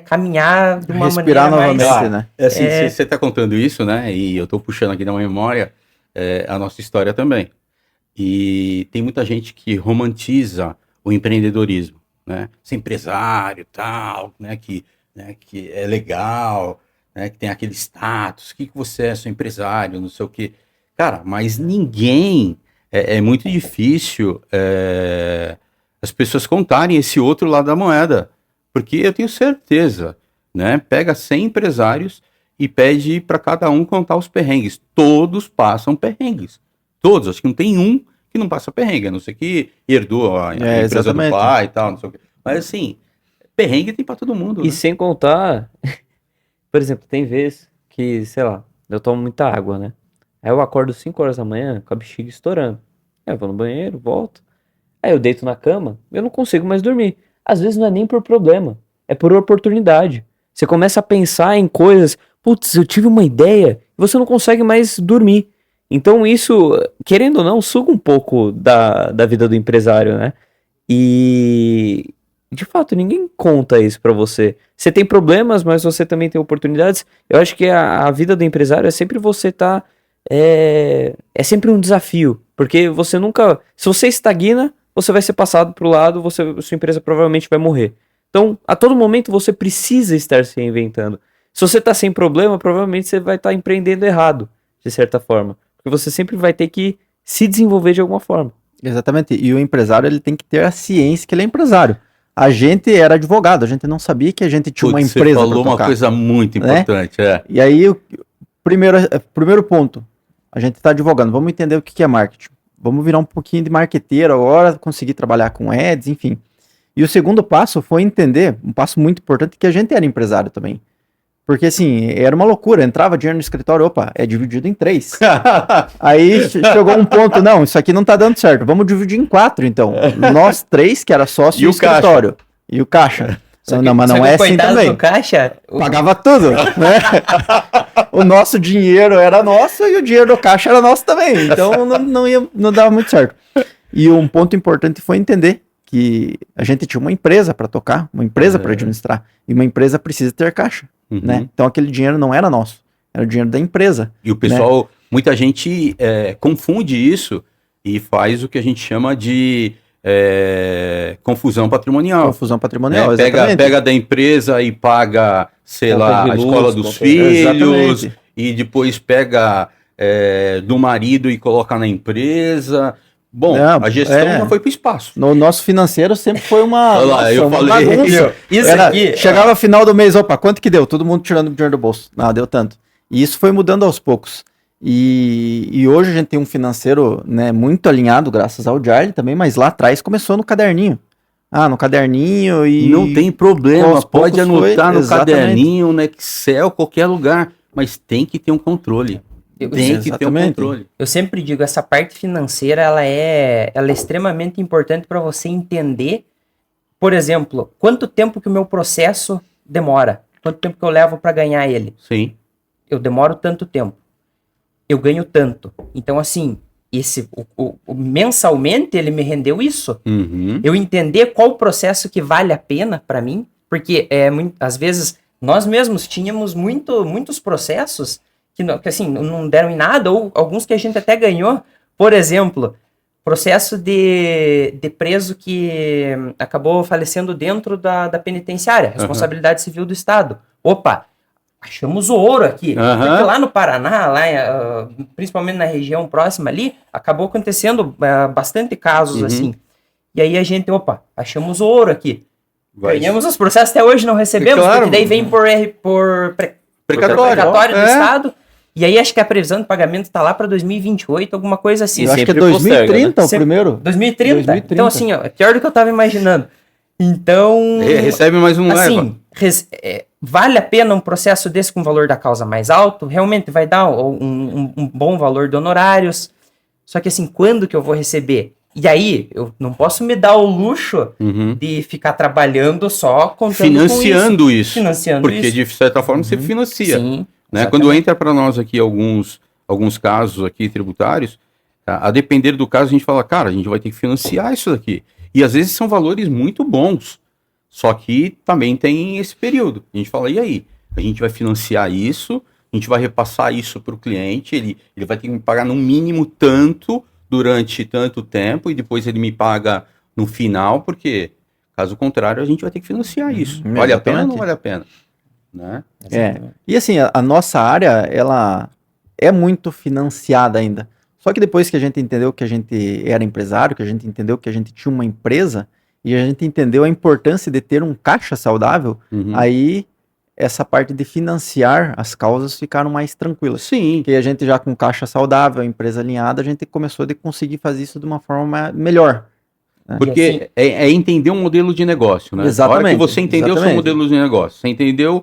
caminhar de uma respirar maneira novamente, mais... né? Assim, você está contando isso, né? E eu estou puxando aqui na memória a nossa história também. E tem muita gente que romantiza o empreendedorismo, né? Ser empresário, tal, né? Que é legal, né? Que tem aquele status. O que você é, sou empresário, não sei o quê. Cara, mas ninguém... É muito difícil as pessoas contarem esse outro lado da moeda. Porque eu tenho certeza, né? Pega 100 empresários e pede para cada um contar os perrengues. Todos passam perrengues. Todos. Acho que não tem um que não passa perrengue. A não ser que herdou a empresa exatamente. do pai e tal, não sei o quê. Mas assim, perrengue tem para todo mundo. E né? sem contar, por exemplo, tem vezes que, sei lá, eu tomo muita água, né? Aí eu acordo 5 horas da manhã com a bexiga estourando. Aí eu vou no banheiro, volto. Aí eu deito na cama, eu não consigo mais dormir. Às vezes não é nem por problema, é por oportunidade. Você começa a pensar em coisas, putz, eu tive uma ideia, e você não consegue mais dormir. Então isso, querendo ou não, suga um pouco da vida do empresário, né? E, de fato, ninguém conta isso pra você. Você tem problemas, mas você também tem oportunidades. Eu acho que a vida do empresário é sempre você tá... É sempre um desafio, porque você nunca... Se você estagna, você vai ser passado pro lado, sua empresa provavelmente vai morrer. Então, a todo momento você precisa estar se reinventando. Se você tá sem problema, provavelmente você vai estar empreendendo errado, de certa forma. Porque você sempre vai ter que se desenvolver de alguma forma. Exatamente. E o empresário, ele tem que ter a ciência que ele é empresário. A gente era advogado, a gente não sabia que a gente tinha uma empresa. Você falou uma coisa muito importante, E aí, o primeiro ponto, a gente está advogando, vamos entender o que é marketing. Vamos virar um pouquinho de marqueteiro agora, conseguir trabalhar com ads, enfim. E o segundo passo foi entender, um passo muito importante, que a gente era empresário também. Porque assim, era uma loucura, entrava dinheiro no escritório, opa, é dividido em 3. Aí chegou um ponto, não, isso aqui não tá dando certo, vamos dividir em 4 então. Nós 3, que era sócio e o escritório. E o caixa. Não, mas não é assim também. Do caixa, pagava tudo, né? O nosso dinheiro era nosso e o dinheiro do caixa era nosso também. Então não dava muito certo. E um ponto importante foi entender que a gente tinha uma empresa para tocar, uma empresa para administrar. E uma empresa precisa ter caixa, né? Então aquele dinheiro não era nosso, era o dinheiro da empresa. E o pessoal, muita gente confunde isso e faz o que a gente chama de confusão patrimonial. Confusão patrimonial, exatamente. Pega da empresa e paga, sei lá, a escola dos filhos, e depois pega do marido e coloca na empresa. Bom, a gestão já foi para o espaço. No nosso financeiro sempre foi uma, olha lá, eu falei, bagunça. Isso aqui... Chegava final do mês, opa, quanto que deu? Todo mundo tirando o dinheiro do bolso. Não, deu tanto. E isso foi mudando aos poucos. E hoje a gente tem um financeiro, né, muito alinhado, graças ao Jardim também, mas lá atrás começou no caderninho. No caderninho e... Não tem problema, pode anotar no exatamente. caderninho, no Excel, qualquer lugar, mas tem que ter um controle. Tem que ter um controle. Eu sempre digo, essa parte financeira, ela é extremamente importante para você entender, por exemplo, quanto tempo que o meu processo demora, quanto tempo que eu levo para ganhar ele. Sim. Eu demoro tanto tempo, eu ganho tanto. Então, assim, mensalmente ele me rendeu isso. Eu entender qual o processo que vale a pena para mim, porque às vezes nós mesmos tínhamos muitos processos que assim, não deram em nada, ou alguns que a gente até ganhou. Por exemplo, processo de preso que acabou falecendo dentro da penitenciária, responsabilidade civil do Estado. Opa, achamos o ouro aqui. Porque lá no Paraná, principalmente na região próxima ali, acabou acontecendo bastante casos assim. E aí a gente, achamos o ouro aqui. Ganhamos os processos, até hoje não recebemos, porque daí vem por precatório do Estado. E aí acho que a previsão de pagamento está lá para 2028, alguma coisa assim. Eu acho que é 2030 o primeiro. 2030. Então assim, ó, é pior do que eu estava imaginando. Então... Recebe mais um assim, vale a pena um processo desse com o valor da causa mais alto? Realmente vai dar um bom valor de honorários. Só que assim, quando que eu vou receber? E aí, eu não posso me dar o luxo de ficar trabalhando só contando financiando com isso. Porque, de certa forma, você financia. Sim, né? Quando entra para nós aqui alguns casos aqui tributários, a depender do caso, a gente fala, cara, a gente vai ter que financiar isso daqui. E às vezes são valores muito bons. Só que também tem esse período. A gente fala, e aí? A gente vai financiar isso, a gente vai repassar isso para o cliente, ele vai ter que me pagar no mínimo tanto durante tanto tempo e depois ele me paga no final, porque caso contrário a gente vai ter que financiar isso. Vale a pena ou não vale a pena? Né? E assim, a nossa área, ela é muito financiada ainda. Só que depois que a gente entendeu que a gente era empresário, que a gente entendeu que a gente tinha uma empresa e a gente entendeu a importância de ter um caixa saudável, aí essa parte de financiar as causas ficaram mais tranquilas. Sim. Porque a gente já com caixa saudável, a empresa alinhada, a gente começou a conseguir fazer isso de uma forma melhor. Né? Porque assim, é entender um modelo de negócio, né? Exatamente. A hora que você entendeu o seu modelo de negócio, você entendeu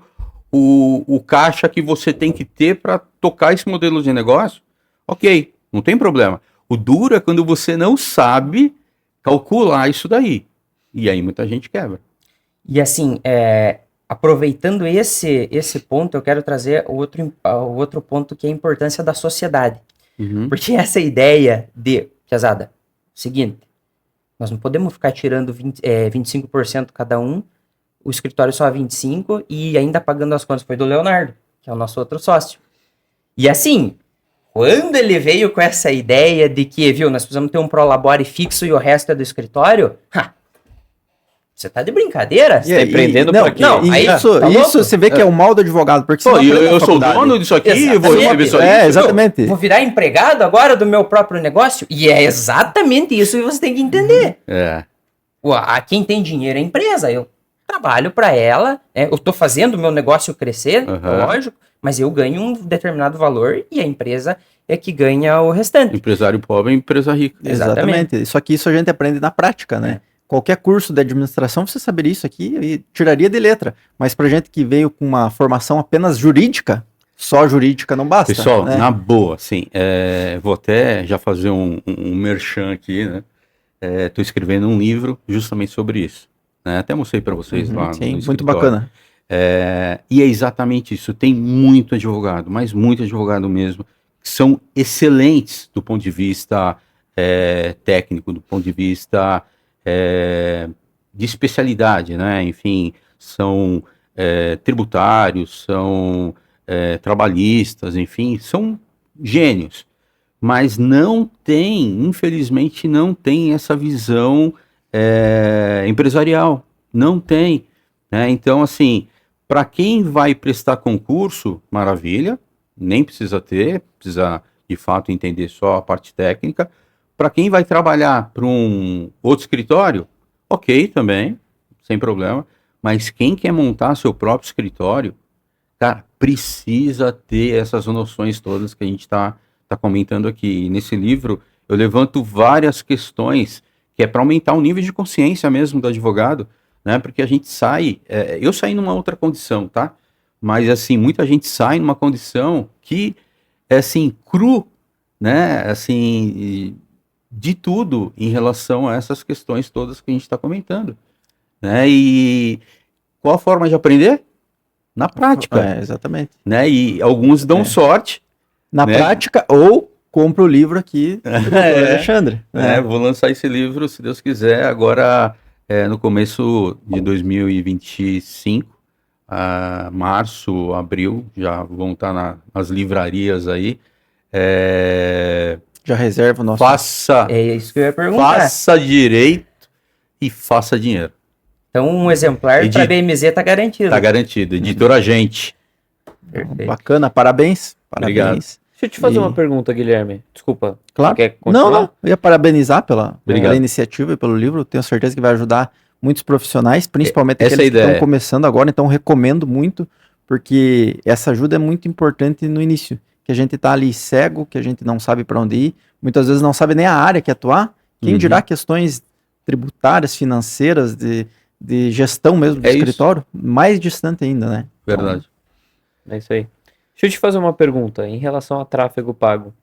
o caixa que você tem que ter para tocar esse modelo de negócio, ok, não tem problema. O duro é quando você não sabe calcular isso daí. E aí muita gente quebra. E assim, aproveitando esse ponto, eu quero trazer o outro ponto, que é a importância da sociedade. Porque essa ideia de, pesada, seguinte, nós não podemos ficar tirando 25% cada um, o escritório só 25% e ainda pagando as contas. Foi do Leonardo, que é o nosso outro sócio. E assim, quando ele veio com essa ideia de que, viu, nós precisamos ter um prolabore fixo e o resto é do escritório, você tá de brincadeira? Você tá empreendendo pra quê? Não, isso você vê que é o mal do advogado, porque você eu sou dono disso aqui e vou receber isso aí. Exatamente. Vou virar empregado agora do meu próprio negócio? E é exatamente isso que você tem que entender. Quem tem dinheiro é a empresa. Eu trabalho para ela, eu tô fazendo o meu negócio crescer, lógico, mas eu ganho um determinado valor e a empresa é que ganha o restante. Empresário pobre é empresa rica. Exatamente. Só que isso a gente aprende na prática, né? Qualquer curso de administração, você saberia isso aqui e tiraria de letra. Mas pra gente que veio com uma formação apenas jurídica, só jurídica não basta. Pessoal, né? Na boa, assim, vou até já fazer um merchan aqui, né? Tô escrevendo um livro justamente sobre isso. Né? Até mostrei para vocês lá no escritório. Muito bacana. E é exatamente isso. Tem muito advogado, mas muito advogado mesmo, que são excelentes do ponto de vista técnico, do ponto de vista de especialidade, né? Enfim, são tributários, são trabalhistas, enfim, são gênios, mas não tem, infelizmente, não tem essa visão empresarial, não tem, né? Então, assim, para quem vai prestar concurso, maravilha, nem precisa ter, precisa de fato entender só a parte técnica. Para quem vai trabalhar para um outro escritório, ok também, sem problema. Mas quem quer montar seu próprio escritório, cara, precisa ter essas noções todas que a gente está comentando aqui. E nesse livro eu levanto várias questões que é para aumentar o nível de consciência mesmo do advogado, né? Porque a gente sai, eu saí numa outra condição, tá? Mas assim, muita gente sai numa condição que é assim, cru, né? Assim, de tudo em relação a essas questões todas que a gente está comentando, né? E qual a forma de aprender? Na prática. Exatamente. Né? E alguns dão sorte. Na prática, ou compra o livro aqui do Alexandre. Vou lançar esse livro, se Deus quiser, agora no começo de 2025, março, abril, já vão estar nas livrarias aí. Já reserva o nosso... É isso que eu ia perguntar. Faça direito e faça dinheiro. Então, um exemplar para a BMZ está garantido. Está garantido. Editora Gente. Perfeito. Bacana, parabéns. Obrigado. Deixa eu te fazer uma pergunta, Guilherme. Desculpa. Claro. Quer continuar? Não. Eu ia parabenizar pela iniciativa e pelo livro. Tenho certeza que vai ajudar muitos profissionais, principalmente aqueles que estão começando agora. Então, recomendo muito, porque essa ajuda é muito importante no início, que a gente está ali cego, que a gente não sabe para onde ir, muitas vezes não sabe nem a área que atuar, quem dirá questões tributárias, financeiras, de gestão mesmo do escritório, mais distante ainda, né? Verdade. Então, é isso aí. Deixa eu te fazer uma pergunta em relação a tráfego pago.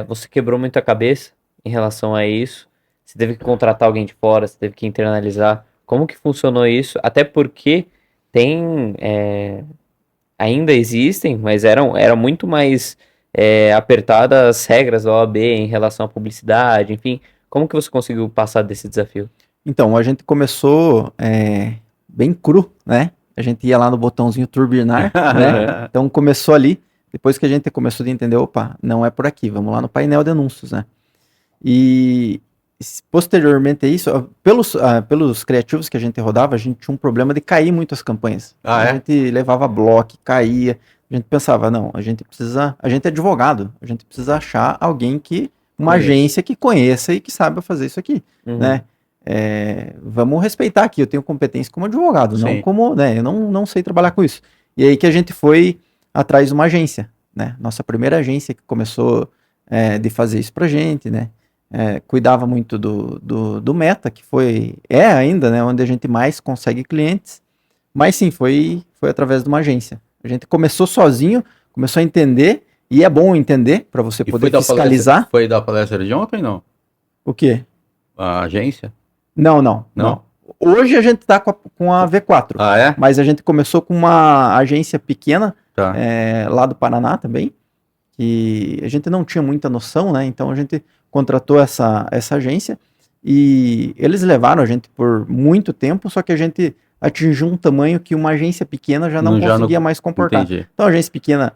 Você quebrou muita cabeça em relação a isso? Você teve que contratar alguém de fora, você teve que internalizar. Como que funcionou isso? Até porque ainda existem, mas eram muito mais apertadas as regras da OAB em relação à publicidade, enfim. Como que você conseguiu passar desse desafio? Então, a gente começou bem cru, né? A gente ia lá no botãozinho turbinar, né? Então começou ali, depois que a gente começou a entender, opa, não é por aqui, vamos lá no painel de anúncios, né? E posteriormente a isso, pelos criativos que a gente rodava, a gente tinha um problema de cair muito as campanhas. A gente levava bloco, caía, a gente pensava, não, a gente é advogado, a gente precisa achar alguém uma agência que conheça e que saiba fazer isso aqui, né? Vamos respeitar aqui, eu tenho competência como advogado, não como, né, eu não sei trabalhar com isso. E aí que a gente foi atrás de uma agência, né, nossa primeira agência que começou de fazer isso pra gente, né, cuidava muito do Meta, que ainda, né, onde a gente mais consegue clientes, mas sim, foi através de uma agência. A gente começou sozinho, começou a entender, e é bom entender, para você poder fiscalizar. Foi da palestra de ontem, não? O quê? A agência? Não. Hoje a gente está com a V4. Ah, é? Mas a gente começou com uma agência pequena, Tá. lá do Paraná também, que a gente não tinha muita noção, né? Então a gente contratou essa agência e eles levaram a gente por muito tempo, só que a gente atingiu um tamanho que uma agência pequena já não conseguia mais comportar. Entendi. Então a agência pequena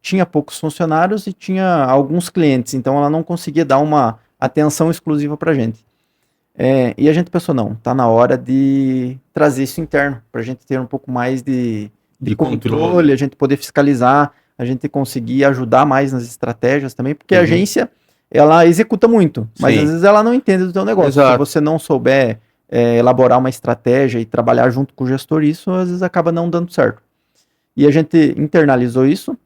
tinha poucos funcionários e tinha alguns clientes, então ela não conseguia dar uma atenção exclusiva para a gente. E a gente pensou, não, tá na hora de trazer isso interno, para a gente ter um pouco mais de controle, a gente poder fiscalizar, a gente conseguir ajudar mais nas estratégias também, porque a agência, ela executa muito, mas às vezes ela não entende do teu negócio. Exato. Se você não souber elaborar uma estratégia e trabalhar junto com o gestor, isso às vezes acaba não dando certo. E a gente internalizou isso,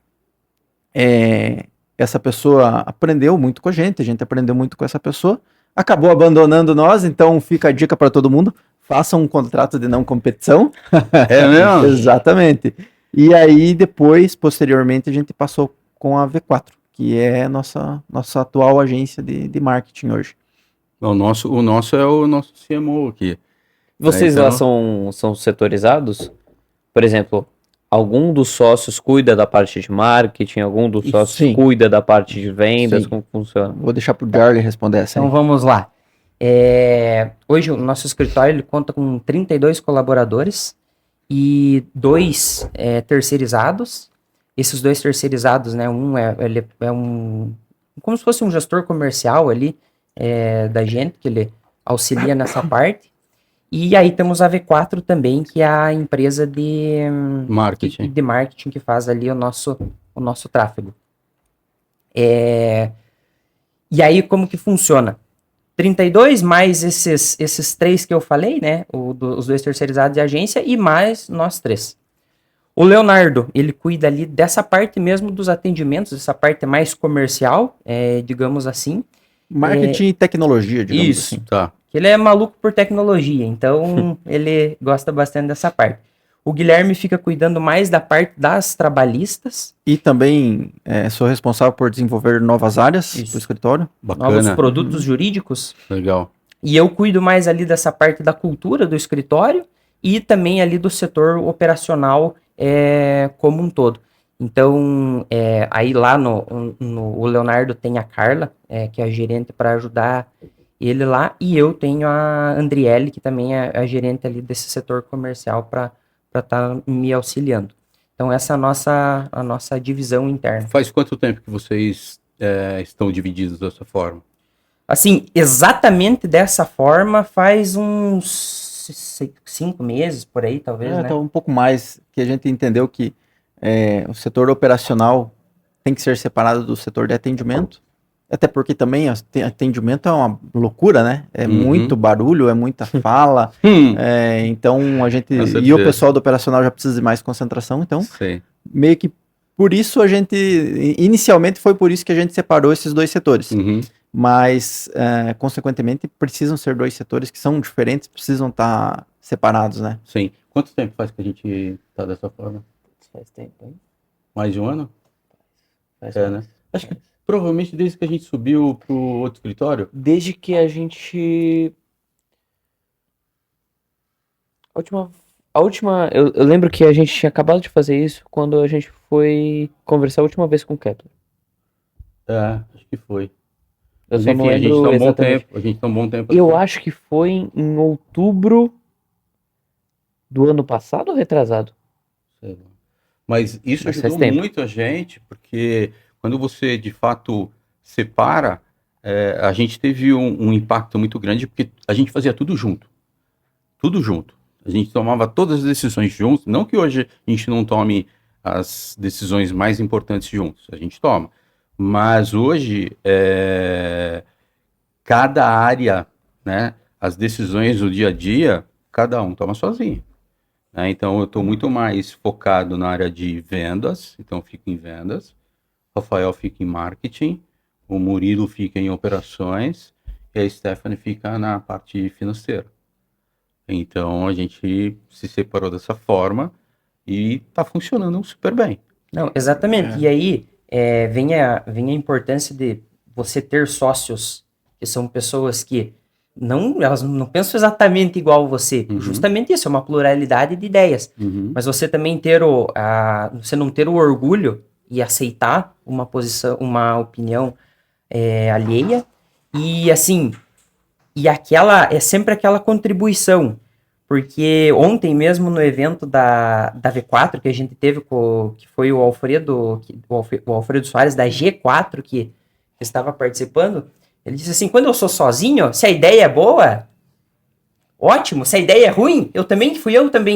essa pessoa aprendeu muito com a gente aprendeu muito com essa pessoa, acabou abandonando nós, então fica a dica para todo mundo, façam um contrato de não competição. É mesmo? Exatamente. E aí depois, posteriormente, a gente passou com a V4, que é nossa atual agência de marketing hoje. O nosso é o nosso CMO aqui. Vocês lá são setorizados? Por exemplo, algum dos sócios cuida da parte de marketing, algum dos sócios cuida da parte de vendas, como funciona? Vou deixar para o Jarley responder essa. Então vamos lá. Hoje o nosso escritório ele conta com 32 colaboradores e 2 terceirizados. Esses 2 terceirizados, né, ele é como se fosse um gestor comercial ali da gente, que ele auxilia nessa parte. E aí temos a V4 também, que é a empresa de marketing que faz ali o nosso tráfego. E aí como que funciona? 32 mais esses 3 que eu falei, né? Os 2 terceirizados de agência e mais nós 3. O Leonardo, ele cuida ali dessa parte mesmo dos atendimentos, essa parte mais comercial, digamos assim. Marketing e tecnologia, digamos isso, assim. Tá. Ele é maluco por tecnologia, então ele gosta bastante dessa parte. O Guilherme fica cuidando mais da parte das trabalhistas. E também sou responsável por desenvolver novas áreas do escritório. Bacana. Novos produtos jurídicos. Legal. E eu cuido mais ali dessa parte da cultura do escritório e também ali do setor operacional como um todo. Então, aí lá o Leonardo tem a Carla, que é a gerente para ajudar ele lá, e eu tenho a Andriele, que também é a gerente ali desse setor comercial para estar me auxiliando. Então, essa é a nossa divisão interna. Faz quanto tempo que vocês estão divididos dessa forma? Assim, exatamente dessa forma faz uns 5 meses, por aí, talvez, né? Então um pouco mais, que a gente entendeu que o setor operacional tem que ser separado do setor de atendimento, Até porque também atendimento é uma loucura, né? É muito barulho, é muita fala. Então a gente... E o pessoal do operacional já precisa de mais concentração, então meio que por isso a gente... Inicialmente foi por isso que a gente separou esses dois setores. Mas, consequentemente, precisam ser dois setores que são diferentes, precisam estar separados, né? Sim. Quanto tempo faz que a gente tá dessa forma? Faz tempo, hein? Mais de um ano? Faz né? Acho que provavelmente desde que a gente subiu pro outro escritório. Desde que a gente... A última... Eu lembro que a gente tinha acabado de fazer isso quando a gente foi conversar a última vez com o Kepler. Acho que foi. Eu Mas, só enfim, não a gente lembro tá um bom exatamente. tempo. A gente tá um bom tempo. Eu acho que foi em outubro do ano passado ou retrasado? Sei lá. Mas isso Mas ajudou faz tempo. muito a gente, porque quando você de fato separa, a gente teve um impacto muito grande, porque a gente fazia tudo junto. Tudo junto. A gente tomava todas as decisões juntos. Não que hoje a gente não tome as decisões mais importantes juntos. A gente toma. Mas hoje, cada área, né, as decisões do dia a dia, cada um toma sozinho. Né? Então, eu estou muito mais focado na área de vendas, então eu fico em vendas. O Rafael fica em marketing, o Murilo fica em operações e a Stephanie fica na parte financeira. Então, a gente se separou dessa forma e está funcionando super bem. Não, exatamente. E aí vem a importância de você ter sócios que são pessoas que elas não pensam exatamente igual você. Justamente isso, é uma pluralidade de ideias. Mas você também você não ter o orgulho e aceitar uma posição, uma opinião alheia. E assim, é sempre aquela contribuição. Porque ontem mesmo no evento da V4 que a gente teve, que foi o Alfredo Soares da G4 que estava participando, ele disse assim, quando eu sou sozinho, se a ideia é boa, ótimo, se a ideia é ruim, eu também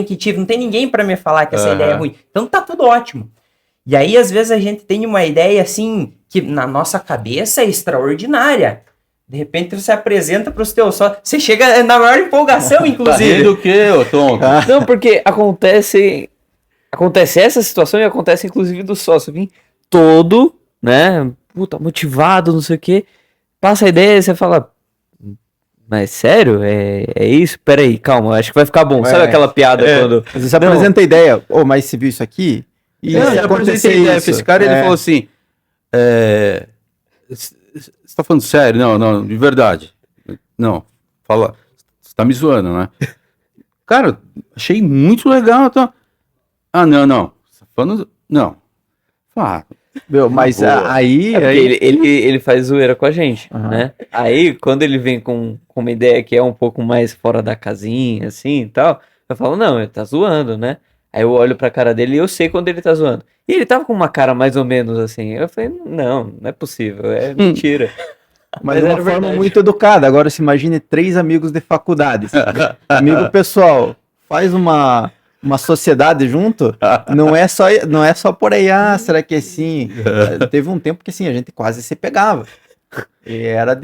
que tive, não tem ninguém para me falar que essa ideia é ruim, então tá tudo ótimo. E aí às vezes a gente tem uma ideia assim, que na nossa cabeça é extraordinária. De repente você apresenta para os teus sócios, você chega na maior empolgação, inclusive. Tá rindo o quê, ô tonto? Não, porque acontece essa situação e acontece inclusive do sócio vir todo, né, puta, motivado, não sei o quê, passa a ideia e você fala, mas sério? É isso? Peraí, calma, acho que vai ficar bom. Sabe aquela piada quando... Você apresenta a ideia, mas você viu isso aqui? E eu já apresentei a ideia pra esse cara e ele falou assim, você tá falando sério? Não, de verdade. Não, fala, você tá me zoando, né? Cara, achei muito legal. Tá? Não. Você tá falando... Não. Meu, mas aí... Ele faz zoeira com a gente, né? Aí, quando ele vem com uma ideia que é um pouco mais fora da casinha, assim, e tal, eu falo, não, ele tá zoando, né? Aí eu olho pra cara dele e eu sei quando ele tá zoando. E ele tava com uma cara mais ou menos assim. Eu falei, não é possível, é mentira. Mas de uma forma muito educada. Agora se imagine 3 amigos de faculdade. Amigo pessoal, faz uma sociedade junto, não é só por aí, será que é assim? Teve um tempo que assim, a gente quase se pegava. E era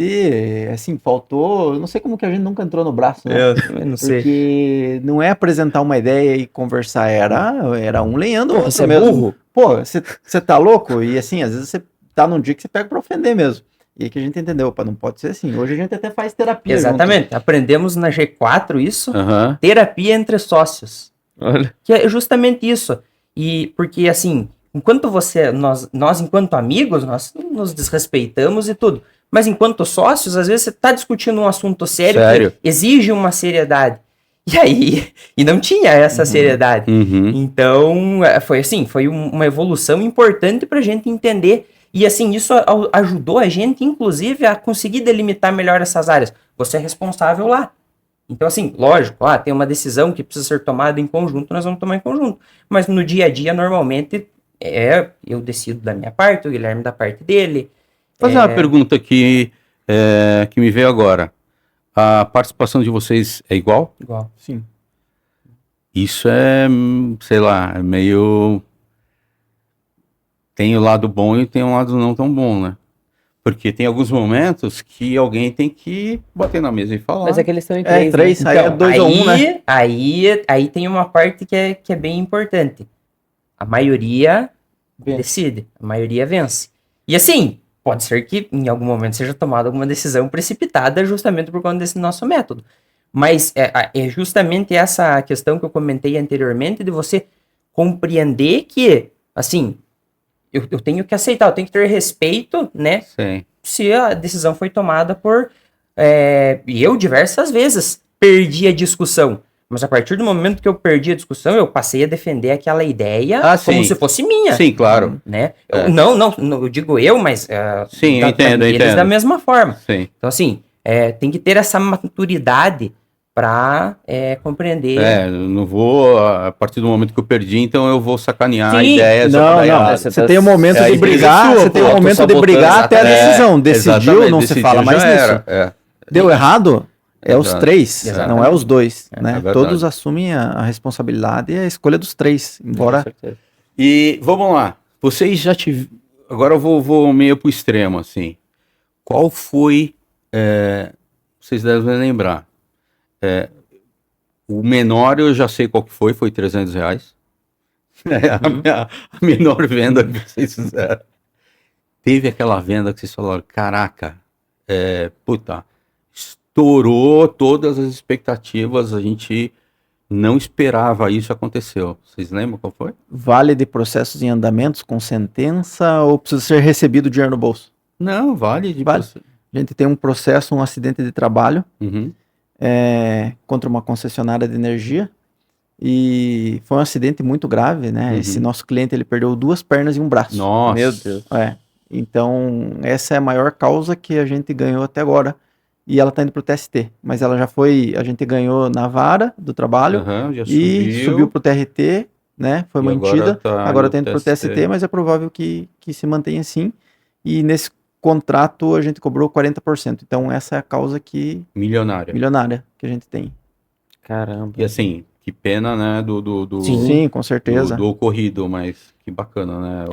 assim, faltou, eu não sei como que a gente nunca entrou no braço, né? Eu não sei. Porque não é apresentar uma ideia e conversar, era um lenhando o outro você mesmo. É burro? Pô, você tá louco? E assim, às vezes você tá num dia que você pega pra ofender mesmo. E aí que a gente entendeu, não pode ser assim. Hoje a gente até faz terapia. Exatamente, junto. Aprendemos na G4 isso, terapia entre sócios. Olha. Que é justamente isso. E porque assim, enquanto nós enquanto amigos, nós nos desrespeitamos e tudo. Mas enquanto sócios, às vezes você tá discutindo um assunto sério. Que exige uma seriedade. E aí, não tinha essa seriedade. Então, foi uma evolução importante pra gente entender. E assim, isso ajudou a gente, inclusive, a conseguir delimitar melhor essas áreas. Você é responsável lá. Então, assim, lógico, tem uma decisão que precisa ser tomada em conjunto, nós vamos tomar em conjunto. Mas no dia a dia, normalmente, eu decido da minha parte, o Guilherme da parte dele. Vou fazer uma pergunta que me veio agora. A participação de vocês é igual? Igual. Sim. Isso sei lá, é meio... Tem o lado bom e tem um lado não tão bom, né? Porque tem alguns momentos que alguém tem que bater na mesa e falar. Mas é que eles estão em É, 3, três, né? aí é 2 a 1, né? Aí tem uma parte que é bem importante. A maioria decide, a maioria vence. E assim, pode ser que em algum momento seja tomada alguma decisão precipitada justamente por conta desse nosso método. Mas é justamente essa questão que eu comentei anteriormente de você compreender que, assim, eu tenho que aceitar, eu tenho que ter respeito, né? Sim. Se a decisão foi tomada por... E eu diversas vezes perdi a discussão. Mas a partir do momento que eu perdi a discussão, eu passei a defender aquela ideia como sim. se fosse minha. Sim, claro. Né? É. Não, eu digo eu, mas Sim, eu entendo. eles da mesma forma. Sim. Então, assim, tem que ter essa maturidade para compreender. Eu não vou, a partir do momento que eu perdi, então eu vou sacanear a Sim. ideia. só pra Não, dar não. errado. Você tem um momento É, a de empresa brigar, é sua, você tem pô, um momento de autossabotando, brigar até a decisão. Decidiu, Exatamente, não se decidiu, fala mais já nisso. era. Deu errado? É os Exato. 3, Exatamente. não é os 2, né? verdade. Todos assumem a responsabilidade e a escolha dos 3, Com embora... certeza. E vamos lá. Vocês já tiveram. Agora eu vou meio pro extremo, assim. Qual foi. Vocês devem lembrar. O menor eu já sei qual que foi R$300. A menor venda que vocês fizeram. Teve aquela venda que vocês falaram, caraca, puta, estourou todas as expectativas, a gente não esperava isso, aconteceu. Vocês lembram qual foi? Vale de processos em andamentos com sentença ou precisa ser recebido dinheiro no bolso? Não, vale de Vale. A gente tem um processo, um acidente de trabalho Uhum. contra uma concessionária de energia e foi um acidente muito grave, né? Uhum. Esse nosso cliente, ele perdeu 2 pernas e um braço. Nossa. Meu Deus. Então, essa é a maior causa que a gente ganhou até agora. E ela tá indo pro TST. Mas ela já foi, a gente ganhou na vara do trabalho Aham, já e subiu pro TRT, né? Foi E mantida. Agora tá indo pro TST. TST, mas é provável que se mantenha assim. E nesse contrato a gente cobrou 40%. Então, essa é a causa Milionária. milionária que a gente tem. Caramba. E assim, que pena, né, Sim, com certeza. do ocorrido, mas que bacana, né?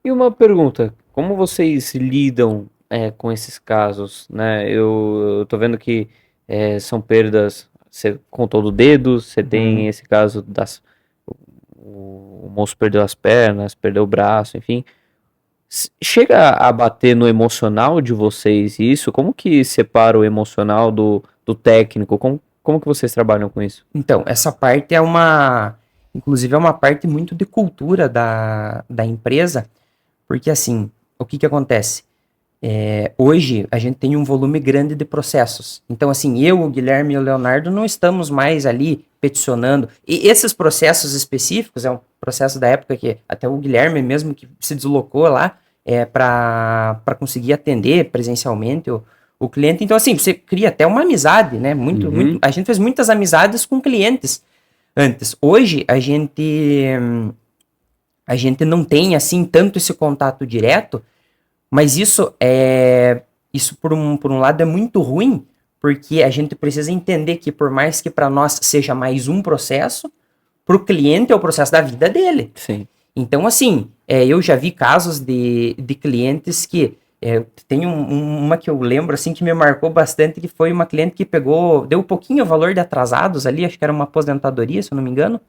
E uma pergunta, como vocês lidam com esses casos, né? Eu tô vendo que são perdas, você contou do dedo, você tem esse caso o moço perdeu as pernas, perdeu o braço, enfim. Chega a bater no emocional de vocês isso? Como que separa o emocional do técnico? Como que vocês trabalham com isso? Então, essa parte inclusive é uma parte muito de cultura da empresa, porque assim, o que acontece? Hoje a gente tem um volume grande de processos. Então, assim, eu, o Guilherme e o Leonardo não estamos mais ali peticionando. E esses processos específicos, é um processo da época que até o Guilherme mesmo que se deslocou lá para conseguir atender presencialmente o cliente. Então, assim, você cria até uma amizade, né? A gente fez muitas amizades com clientes antes. Hoje, a gente não tem, assim, tanto esse contato direto, mas isso por um lado é muito ruim, porque a gente precisa entender que por mais que para nós seja mais um processo, para o cliente é o processo da vida dele. Sim. Então, assim, eu já vi casos de clientes que... tem uma que eu lembro, assim, que me marcou bastante, que foi uma cliente que deu um pouquinho o valor de atrasados ali, acho que era uma aposentadoria, se eu não me engano,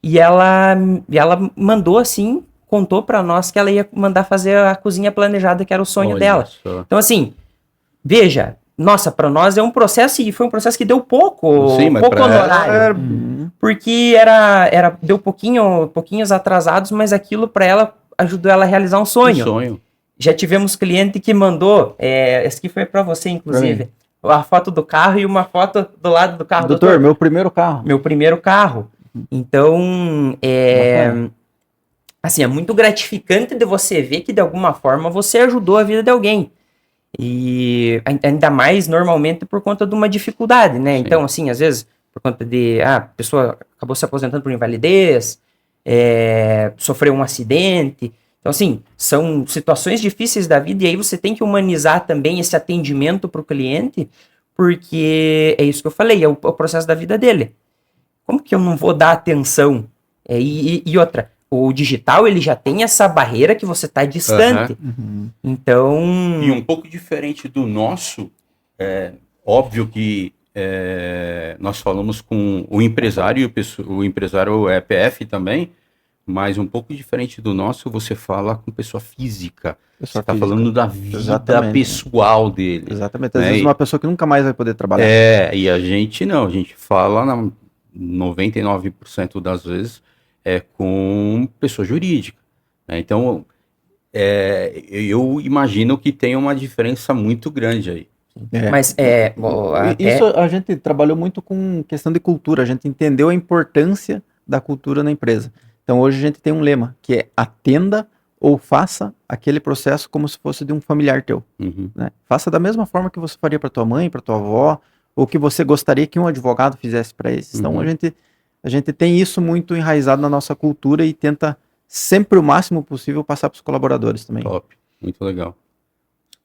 e ela mandou, assim, contou pra nós que ela ia mandar fazer a cozinha planejada, que era o sonho Olha dela. só. Então, assim, veja, nossa, pra nós é um processo, e foi um processo que deu pouco honorário. Porque deu pouquinhos atrasados, mas aquilo pra ela ajudou ela a realizar um sonho. Um sonho. Já tivemos cliente que mandou, esse aqui foi pra você, inclusive, a foto do carro e uma foto do lado do carro. Doutor, meu primeiro carro. Meu primeiro carro. Então, assim, é muito gratificante de você ver que de alguma forma você ajudou a vida de alguém. E ainda mais normalmente por conta de uma dificuldade, né? Sim. Então, assim, às vezes, por conta de a pessoa acabou se aposentando por invalidez, sofreu um acidente. Então, assim, são situações difíceis da vida e aí você tem que humanizar também esse atendimento para o cliente, porque é isso que eu falei, é o processo da vida dele. Como que eu não vou dar atenção? E outra, o digital, ele já tem essa barreira que você tá distante. Então... E um pouco diferente do nosso, óbvio que nós falamos com o empresário, o empresário é PF também, mas um pouco diferente do nosso, você fala com pessoa física. Você está falando da vida pessoal dele. Exatamente. Às vezes uma pessoa que nunca mais vai poder trabalhar. E a gente não. A gente fala 99% das vezes com pessoa jurídica. Né? Então, eu imagino que tem uma diferença muito grande aí. Mas isso a gente trabalhou muito com questão de cultura. A gente entendeu a importância da cultura na empresa. Então hoje a gente tem um lema, que é atenda ou faça aquele processo como se fosse de um familiar teu. Né? Faça da mesma forma que você faria para tua mãe, para tua avó, ou que você gostaria que um advogado fizesse para eles. Então a gente tem isso muito enraizado na nossa cultura e tenta sempre o máximo possível passar para os colaboradores também. Top, muito legal.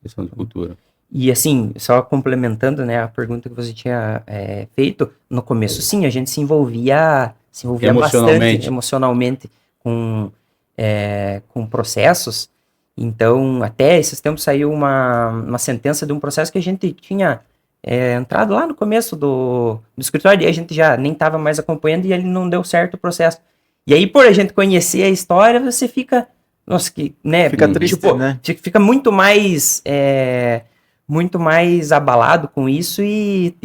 Questão de cultura. E assim, só complementando, né, a pergunta que você tinha feito, no começo sim, a gente se envolvia bastante emocionalmente com processos. Então, até esses tempos saiu uma sentença de um processo que a gente tinha entrado lá no começo do escritório, e a gente já nem estava mais acompanhando e ele não deu certo o processo. E aí, por a gente conhecer a história, você fica, nossa, que, né? Fica triste, né? Fica muito mais abalado com isso e,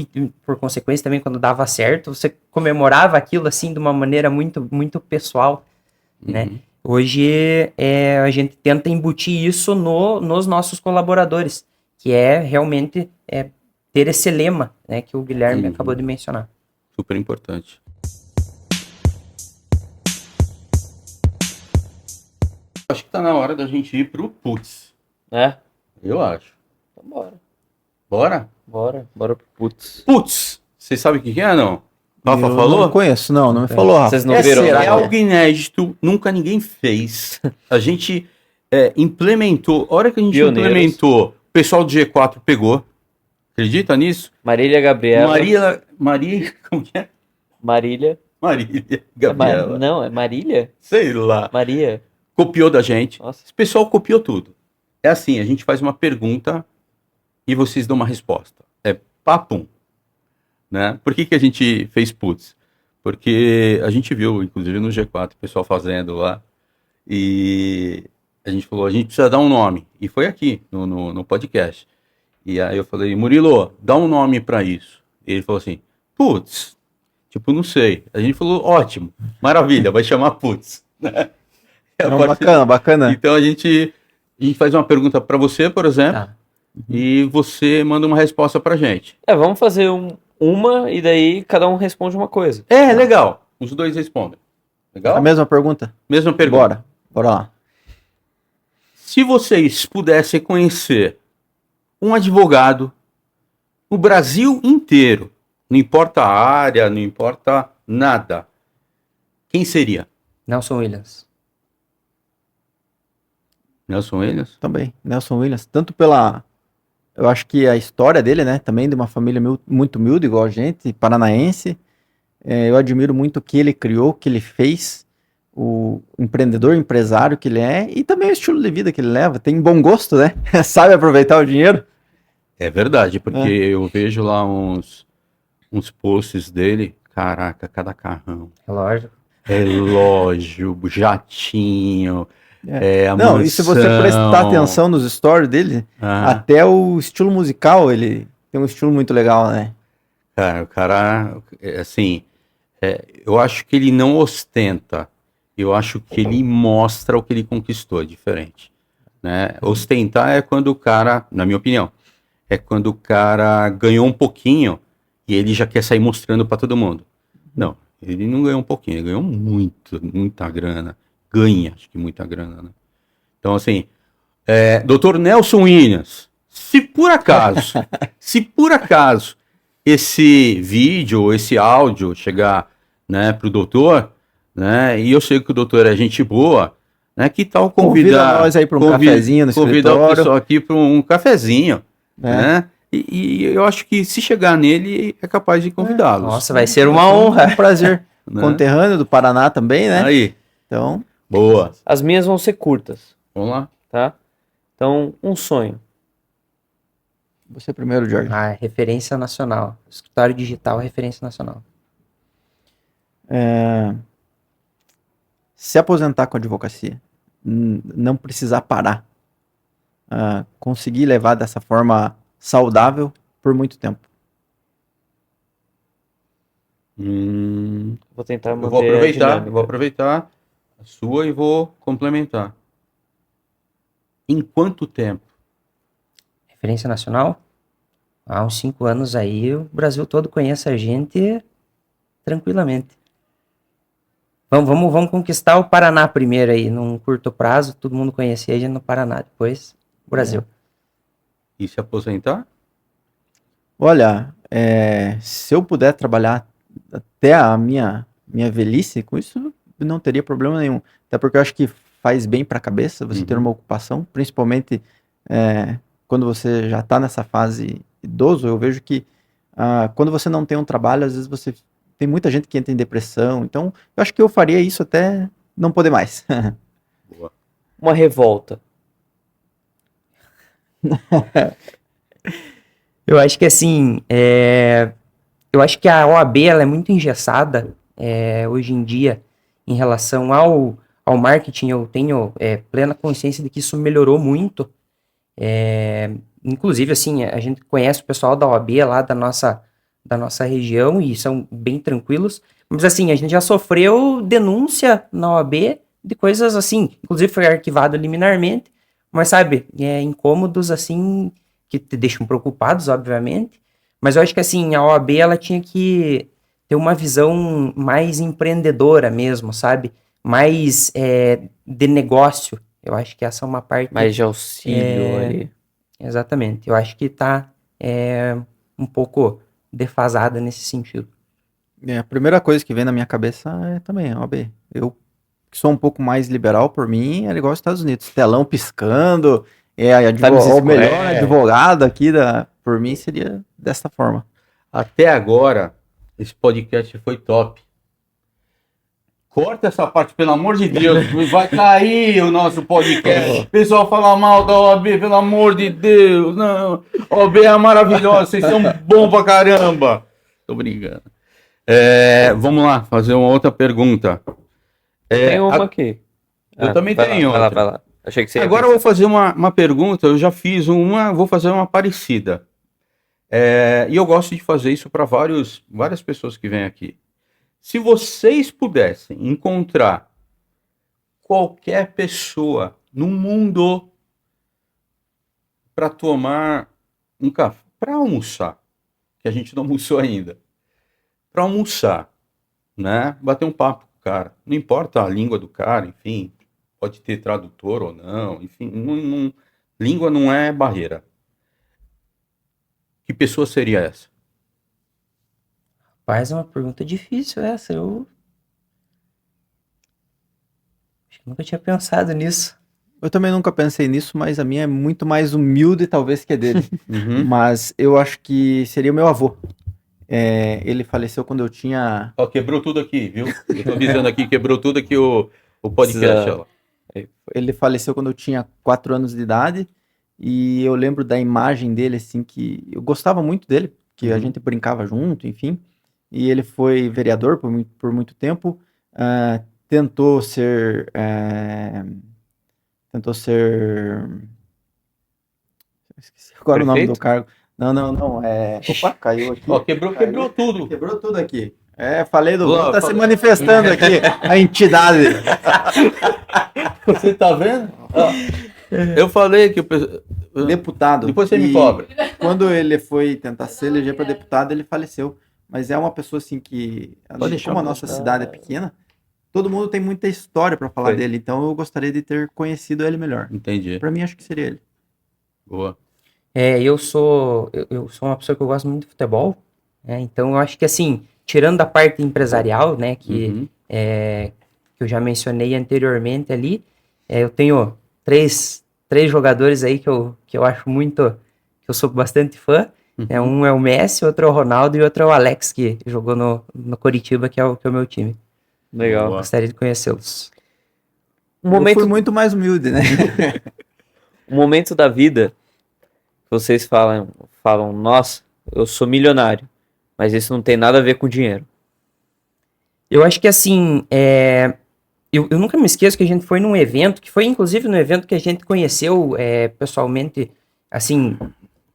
por consequência, também, quando dava certo, você comemorava aquilo, assim, de uma maneira muito, muito pessoal, né? Hoje, a gente tenta embutir isso nos nossos colaboradores, que é realmente ter esse lema, né, que o Guilherme acabou de mencionar. Super importante. Acho que tá na hora da gente ir pro putz. Eu acho. Então bora. Bora? Bora pro putz. Putz! Vocês sabem o que é, não? Rafa Eu falou? não conheço, não me falou, Rafa. Vocês não viram? É algo inédito, nunca ninguém fez. A gente implementou, a hora que a gente implementou, o pessoal do G4 pegou. Acredita nisso? Marília Gabriela. Maria, como que é? Marília Gabriela. Não, é Marília? Sei lá. Maria. Copiou da gente. Nossa. Esse pessoal copiou tudo. É assim, a gente faz uma pergunta e vocês dão uma resposta. É papum. Né? Por que a gente fez putz? Porque a gente viu, inclusive no G4, o pessoal fazendo lá, e a gente falou, a gente precisa dar um nome. E foi aqui, no podcast. E aí eu falei, Murilo, dá um nome para isso. E ele falou assim, putz, tipo, não sei. A gente falou, ótimo, maravilha, vai chamar putz. Bacana. Então a gente faz uma pergunta para você, por exemplo, e você manda uma resposta pra gente. Vamos fazer uma e daí cada um responde uma coisa. Legal. Os dois respondem. Legal? A mesma pergunta? Mesma pergunta. Bora lá. Se vocês pudessem conhecer um advogado no Brasil inteiro, não importa a área, não importa nada, quem seria? Nelson Williams. Nelson Williams? Também, Nelson Williams. Tanto eu acho que a história dele, né, também de uma família muito humilde, igual a gente, paranaense. Eu admiro muito o que ele criou, o que ele fez, o empresário que ele é, e também o estilo de vida que ele leva. Tem bom gosto, né? Sabe aproveitar o dinheiro. É verdade, porque eu vejo lá uns posts dele, caraca, cada carrão. Relógio, jatinho, a Não, mansão. E se você prestar atenção nos stories dele, até o estilo musical, ele tem um estilo muito legal, né? Cara, o cara, assim, eu acho que ele não ostenta, eu acho que ele mostra o que ele conquistou, é diferente, né? Ostentar é quando o cara, na minha opinião, é quando o cara ganhou um pouquinho e ele já quer sair mostrando para todo mundo. Não, ele não ganhou um pouquinho, ele ganhou muita grana. Acho que muita grana, né? Então, assim, Dr. Nelson Williams, se por acaso esse vídeo ou esse áudio chegar, né, pro doutor, né, e eu sei que o doutor é gente boa, né, que tal convidar nós aí para um cafezinho no convidar escritório. o pessoal aqui para um cafezinho, né? E eu acho que se chegar nele, é capaz de convidá-los. Nossa, vai ser uma honra. É um prazer. Né? Conterrâneo do Paraná também, né? Aí. Então, Boa. As minhas vão ser curtas, Vamos lá. tá? Então, um sonho. Você primeiro, Jorge. A referência nacional. Escritório digital, referência nacional. Se aposentar com a advocacia, não precisar parar, conseguir levar dessa forma saudável por muito tempo. Vou tentar Eu manter vou a aproveitar, dinâmica. vou aproveitar a sua e vou complementar. Em quanto tempo? Referência nacional? Há uns 5 anos aí, o Brasil todo conhece a gente tranquilamente. Vamos conquistar o Paraná primeiro aí, num curto prazo, todo mundo conhecia a gente no Paraná, depois o Brasil. E se aposentar? Olha, se eu puder trabalhar até a minha velhice, com isso não teria problema nenhum. Até porque eu acho que faz bem para a cabeça você ter uma ocupação, principalmente quando você já está nessa fase idoso. Eu vejo que quando você não tem um trabalho, às vezes você tem muita gente que entra em depressão. Então, eu acho que eu faria isso até não poder mais. Boa. Uma revolta. Eu acho que assim, eu acho que a OAB ela é muito engessada hoje em dia em relação ao marketing. Eu tenho plena consciência de que isso melhorou muito. Inclusive, assim, a gente conhece o pessoal da OAB lá da nossa região e são bem tranquilos. Mas assim, a gente já sofreu denúncia na OAB de coisas assim, inclusive foi arquivado liminarmente, mas sabe, incômodos assim que te deixam preocupados, obviamente. Mas eu acho que assim, a OAB ela tinha que ter uma visão mais empreendedora mesmo, sabe? Mais de negócio. Eu acho que essa é uma parte... Mais de auxílio ali. Exatamente. Eu acho que tá um pouco defasada nesse sentido. A primeira coisa que vem na minha cabeça é também a OAB. Eu que sou um pouco mais liberal, por mim, é igual aos Estados Unidos. Telão piscando, o melhor advogado aqui, por mim, seria dessa forma. Até agora, esse podcast foi top. Corta essa parte, pelo amor de Deus. Vai cair o nosso podcast. O pessoal fala mal da OAB, pelo amor de Deus. Não, a OAB é maravilhosa, vocês são bons pra caramba. Tô brincando. Vamos lá, fazer uma outra pergunta. Tem uma aqui. Eu também tenho outra. Vai lá. Achei que você ia Agora eu vou fazer uma pergunta, eu já fiz uma, vou fazer uma parecida. E eu gosto de fazer isso para várias pessoas que vêm aqui. Se vocês pudessem encontrar qualquer pessoa no mundo para tomar um café, para almoçar, que a gente não almoçou ainda, para almoçar, né? Bater um papo com o cara, não importa a língua do cara, enfim, pode ter tradutor ou não, enfim, língua não é barreira. Que pessoa seria essa? Rapaz, é uma pergunta difícil essa. Eu acho que nunca tinha pensado nisso. Eu também nunca pensei nisso, mas a minha é muito mais humilde, talvez, que a dele. Mas eu acho que seria o meu avô. Ele faleceu quando eu tinha... Ó, quebrou tudo aqui, viu? Eu tô avisando aqui, quebrou tudo aqui o podcast. Ó. Ele faleceu quando eu tinha 4 anos de idade. E eu lembro da imagem dele, assim, que eu gostava muito dele, que a gente brincava junto, enfim. E ele foi vereador por muito tempo, tentou ser... Esqueci agora o nome do cargo. Não. Opa, caiu aqui. Ó, quebrou tudo. Quebrou tudo aqui. Falei do... Tá se manifestando aqui, a entidade. Você tá vendo? Eu falei que o deputado. Depois você me cobra. Quando ele foi tentar se eleger para deputado, ele faleceu. Mas é uma pessoa assim que, como a nossa cidade é pequena, todo mundo tem muita história para falar dele. Então eu gostaria de ter conhecido ele melhor. Entendi. Para mim acho que seria ele. Boa. Eu sou uma pessoa que eu gosto muito de futebol. Então eu acho que assim, tirando a parte empresarial, né, que eu já mencionei anteriormente ali, eu tenho três jogadores aí que eu acho muito, que eu sou bastante fã. Um é o Messi, outro é o Ronaldo e outro é o Alex, que jogou no Coritiba, que é o meu time. Legal. Boa. Gostaria de conhecê-los. Um momento, Eu fui muito mais humilde, né? um momento da vida que vocês falam, nossa, eu sou milionário, mas isso não tem nada a ver com dinheiro. Eu acho que assim, eu nunca me esqueço que a gente foi num evento, que foi inclusive no evento que a gente conheceu pessoalmente, assim,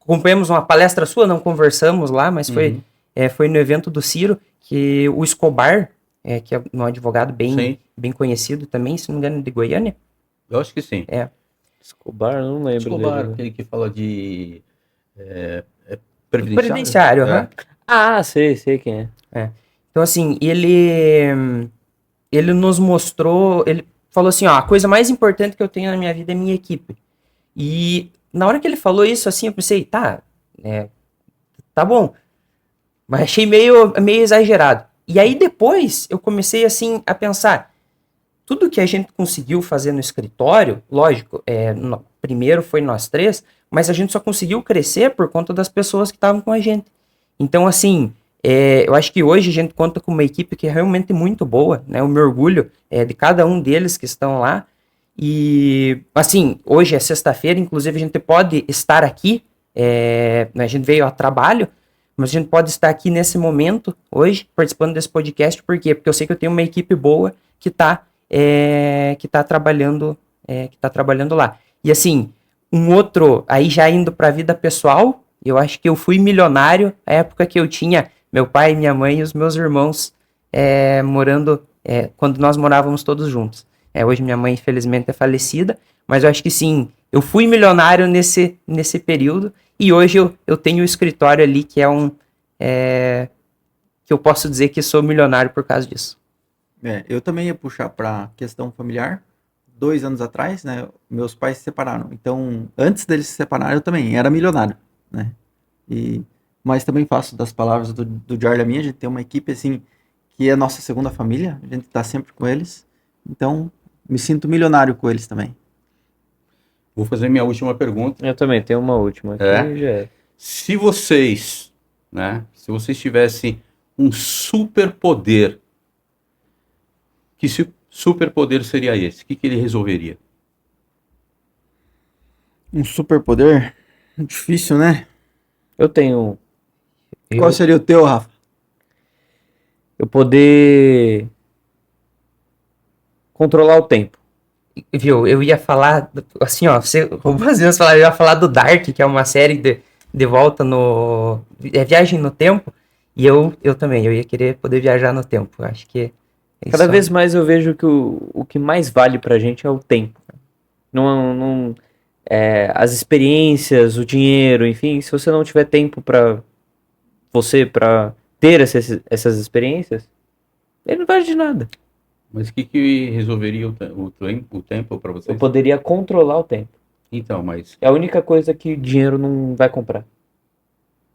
acompanhamos uma palestra sua, não conversamos lá, mas foi no evento do Ciro, que o Escobar, que é um advogado bem conhecido também, se não me engano, de Goiânia. Eu acho que sim. Escobar, eu não lembro Escobar, dele. aquele que fala de Previdenciário, aham. Ah, sei quem é. Então, assim, ele nos mostrou, ele falou assim, ó, a coisa mais importante que eu tenho na minha vida é minha equipe. E na hora que ele falou isso, assim, eu pensei, tá bom. Mas achei meio exagerado. E aí depois eu comecei, assim, a pensar, tudo que a gente conseguiu fazer no escritório, lógico, primeiro foi nós três, mas a gente só conseguiu crescer por conta das pessoas que estavam com a gente. Então, assim, eu acho que hoje a gente conta com uma equipe que é realmente muito boa, né? Eu me orgulho de cada um deles que estão lá. E, assim, hoje é sexta-feira, inclusive a gente pode estar aqui, a gente veio a trabalho, mas a gente pode estar aqui nesse momento, hoje, participando desse podcast. Por quê? Porque eu sei que eu tenho uma equipe boa que tá trabalhando lá. E, assim, um outro, aí já indo para a vida pessoal, eu acho que eu fui milionário na época que eu tinha meu pai, minha mãe e os meus irmãos morando, quando nós morávamos todos juntos. Hoje minha mãe, infelizmente, é falecida, mas eu acho que sim, eu fui milionário nesse período, e hoje eu tenho um escritório ali que que eu posso dizer que sou milionário por causa disso. Eu também ia puxar para questão familiar. 2 anos atrás, né, meus pais se separaram. Então, antes deles se separarem, eu também era milionário, né? Mas também faço das palavras do Jardim, a minha, a gente tem uma equipe assim que é a nossa segunda família, a gente tá sempre com eles. Então, me sinto milionário com eles também. Vou fazer minha última pergunta. Eu também tenho uma última aqui. Se vocês tivessem um superpoder, que superpoder seria esse? O que ele resolveria? Um superpoder? Difícil, né? Eu tenho. Qual seria o teu, Rafa? Eu poder controlar o tempo. Viu, eu ia falar, assim, ó, eu ia falar do Dark, que é uma série de volta no... viagem no tempo, e eu também, eu ia querer poder viajar no tempo, acho que... Cada vez mais eu vejo que o que mais vale pra gente é o tempo. Não, as experiências, o dinheiro, enfim, se você não tiver tempo pra ter essas experiências, ele não vale de nada. Mas o que resolveria o tempo para vocês? Eu poderia controlar o tempo. Então, mas... É a única coisa que dinheiro não vai comprar.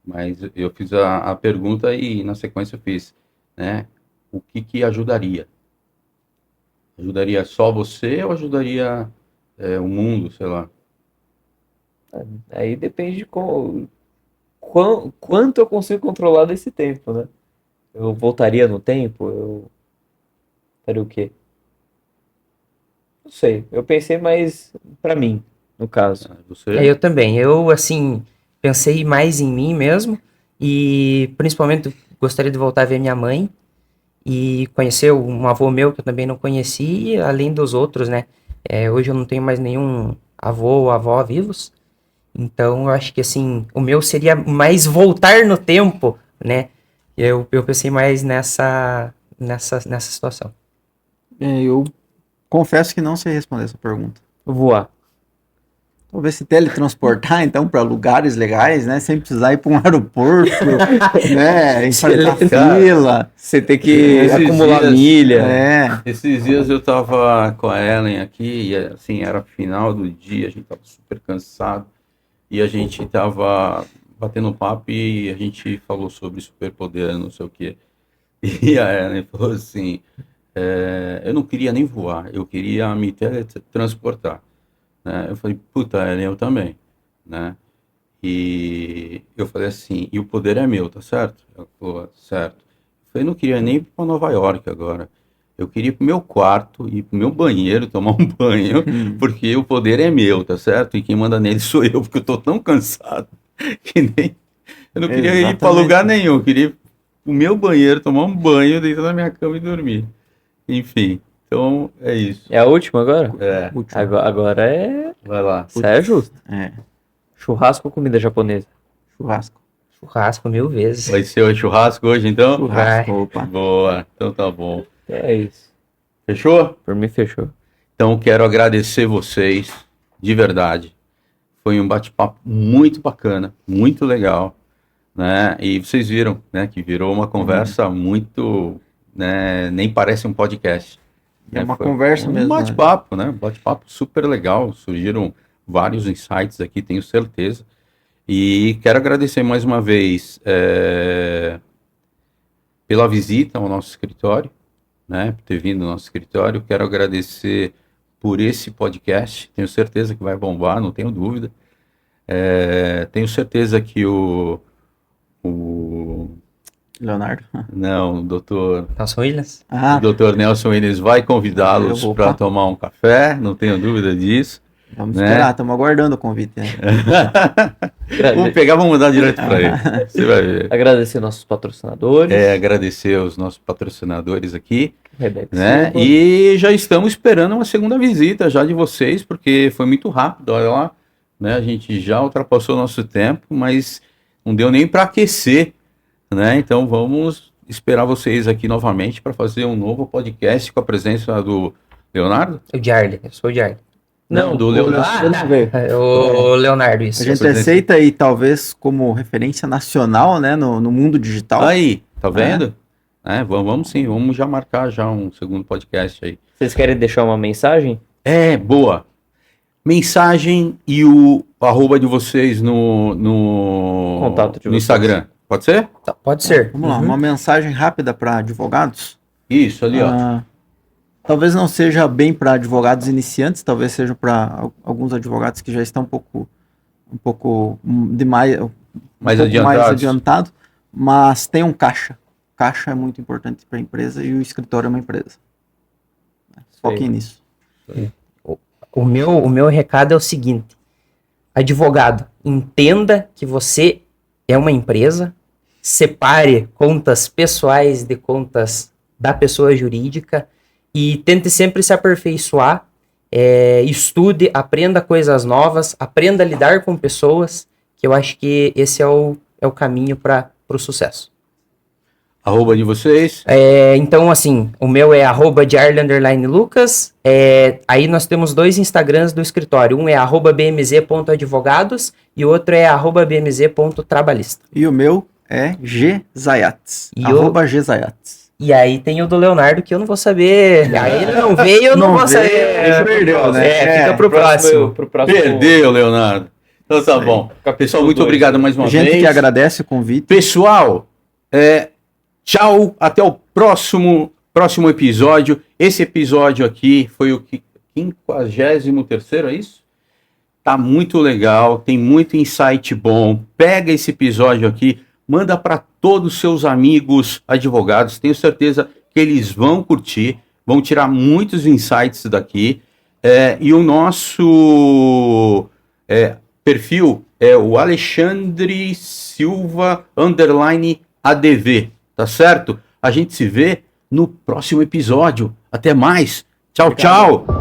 Mas eu fiz a pergunta e na sequência eu fiz, né? O que ajudaria? Ajudaria só você ou ajudaria o mundo, sei lá? Aí depende de quanto eu consigo controlar desse tempo, né? Eu voltaria no tempo? Eu faria o quê? Não sei. Eu pensei mais pra mim, no caso. Você? Eu também. Eu, assim, pensei mais em mim mesmo e principalmente gostaria de voltar a ver minha mãe e conhecer um avô meu que eu também não conheci, além dos outros, né? Hoje eu não tenho mais nenhum avô ou avó vivos, então eu acho que, assim, o meu seria mais voltar no tempo, né? Eu pensei mais nessa situação. Eu confesso que não sei responder essa pergunta. Voar. Talvez se teletransportar, então, para lugares legais, né? Sem precisar ir para um aeroporto, né? Enfrentar fila. Você tem que acumular milha. Esses dias eu tava com a Ellen aqui, e assim, era final do dia, a gente tava super cansado, e a gente tava batendo papo e a gente falou sobre superpoder, não sei o quê. E a Ellen falou assim, eu não queria nem voar, eu queria me teletransportar. Né? Eu falei, puta, Ellen, eu também, né? E eu falei assim, e o poder é meu, tá certo? Ela falou, certo. Eu falei, não queria nem ir para Nova York agora. Eu queria ir pro meu quarto, ir pro meu banheiro, tomar um banho, porque o poder é meu, tá certo? E quem manda nele sou eu, porque eu tô tão cansado que nem... Eu não queria ir pra lugar nenhum, eu queria ir pro meu banheiro, tomar um banho, deitar na minha cama e dormir. Enfim, então é isso. É a última agora? É, Agora é. vai lá. Isso é justo. É, Churrasco ou comida japonesa? churrasco. Churrasco 1000 vezes. Vai ser o churrasco hoje, então? Churrasco, opa. Boa, então tá bom. É isso. Fechou? Por mim, fechou. Então quero agradecer vocês, de verdade. Foi um bate-papo muito bacana, muito legal, né? E vocês viram, né, que virou uma conversa muito, né, nem parece um podcast. É né? uma Foi conversa mesmo, Um bate-papo, né? Um bate-papo super legal. Surgiram vários insights aqui, tenho certeza. E quero agradecer mais uma vez pela visita ao nosso escritório, né? Por ter vindo ao nosso escritório. Quero agradecer por esse podcast. Tenho certeza que vai bombar, não tenho dúvida. Tenho certeza que o Leonardo. Não, o doutor Nelson Williams? Ah, O Dr. Nelson Williams vai convidá-los Eu vou para pa- tomar um café, não tenho dúvida disso. vamos né? esperar, estamos aguardando o convite. Né? Vamos pegar, vamos mandar direto para ele. Você vai ver. Agradecer nossos patrocinadores. Agradecer aos nossos patrocinadores aqui, Rebeca né? Silva. E já estamos esperando uma segunda visita já de vocês, porque foi muito rápido, olha lá, né? A gente já ultrapassou o nosso tempo, mas não deu nem para aquecer, né? Então vamos esperar vocês aqui novamente para fazer um novo podcast com a presença do Leonardo. O Jarly, eu sou o Jarly. Não, do Leonardo. Vamos ver. O Leonardo, isso. A gente aceita aí, talvez, como referência nacional, né, no mundo digital. Aí, tá vendo? Vamos sim, vamos já marcar já um segundo podcast aí. Vocês querem deixar uma mensagem? Boa. Mensagem e o arroba de vocês no Contato de no vocês. Instagram. Pode ser? Tá, pode ser. Vamos lá, uma mensagem rápida para advogados. Isso, ali, ó. Talvez não seja bem para advogados iniciantes, talvez seja para alguns advogados que já estão um pouco Mais mais adiantados. adiantado, mas tem um caixa. Caixa é muito importante para a empresa e o escritório é uma empresa. Foquem nisso. O meu recado é o seguinte: advogado, entenda que você é uma empresa, separe contas pessoais de contas da pessoa jurídica e tente sempre se aperfeiçoar, estude, aprenda coisas novas, aprenda a lidar com pessoas, que eu acho que esse é o caminho para o sucesso. Arroba de vocês. Então, assim, o meu é @Jarly_Lucas. Aí nós temos 2 Instagrams do escritório. Um é @bmz.advogados e o outro é @bmz.trabalhista. E o meu é Gzayats. E Gzayats. E aí tem o do Leonardo, que eu não vou saber. Aí ele não veio, eu não vou saber. Perdeu, né? Fica pro próximo. Pro próximo. Perdeu, Leonardo. Então tá bom. Pessoal, muito obrigado mais uma Gente vez. que agradece o convite. Pessoal, tchau, até o próximo episódio. Esse episódio aqui foi o 53º, é isso? Tá muito legal, tem muito insight bom. Pega esse episódio aqui, manda para todos os seus amigos advogados. Tenho certeza que eles vão curtir, vão tirar muitos insights daqui. E o nosso perfil é o Alexandre Silva _ADV. Tá certo? A gente se vê no próximo episódio. Até mais. Tchau, tchau.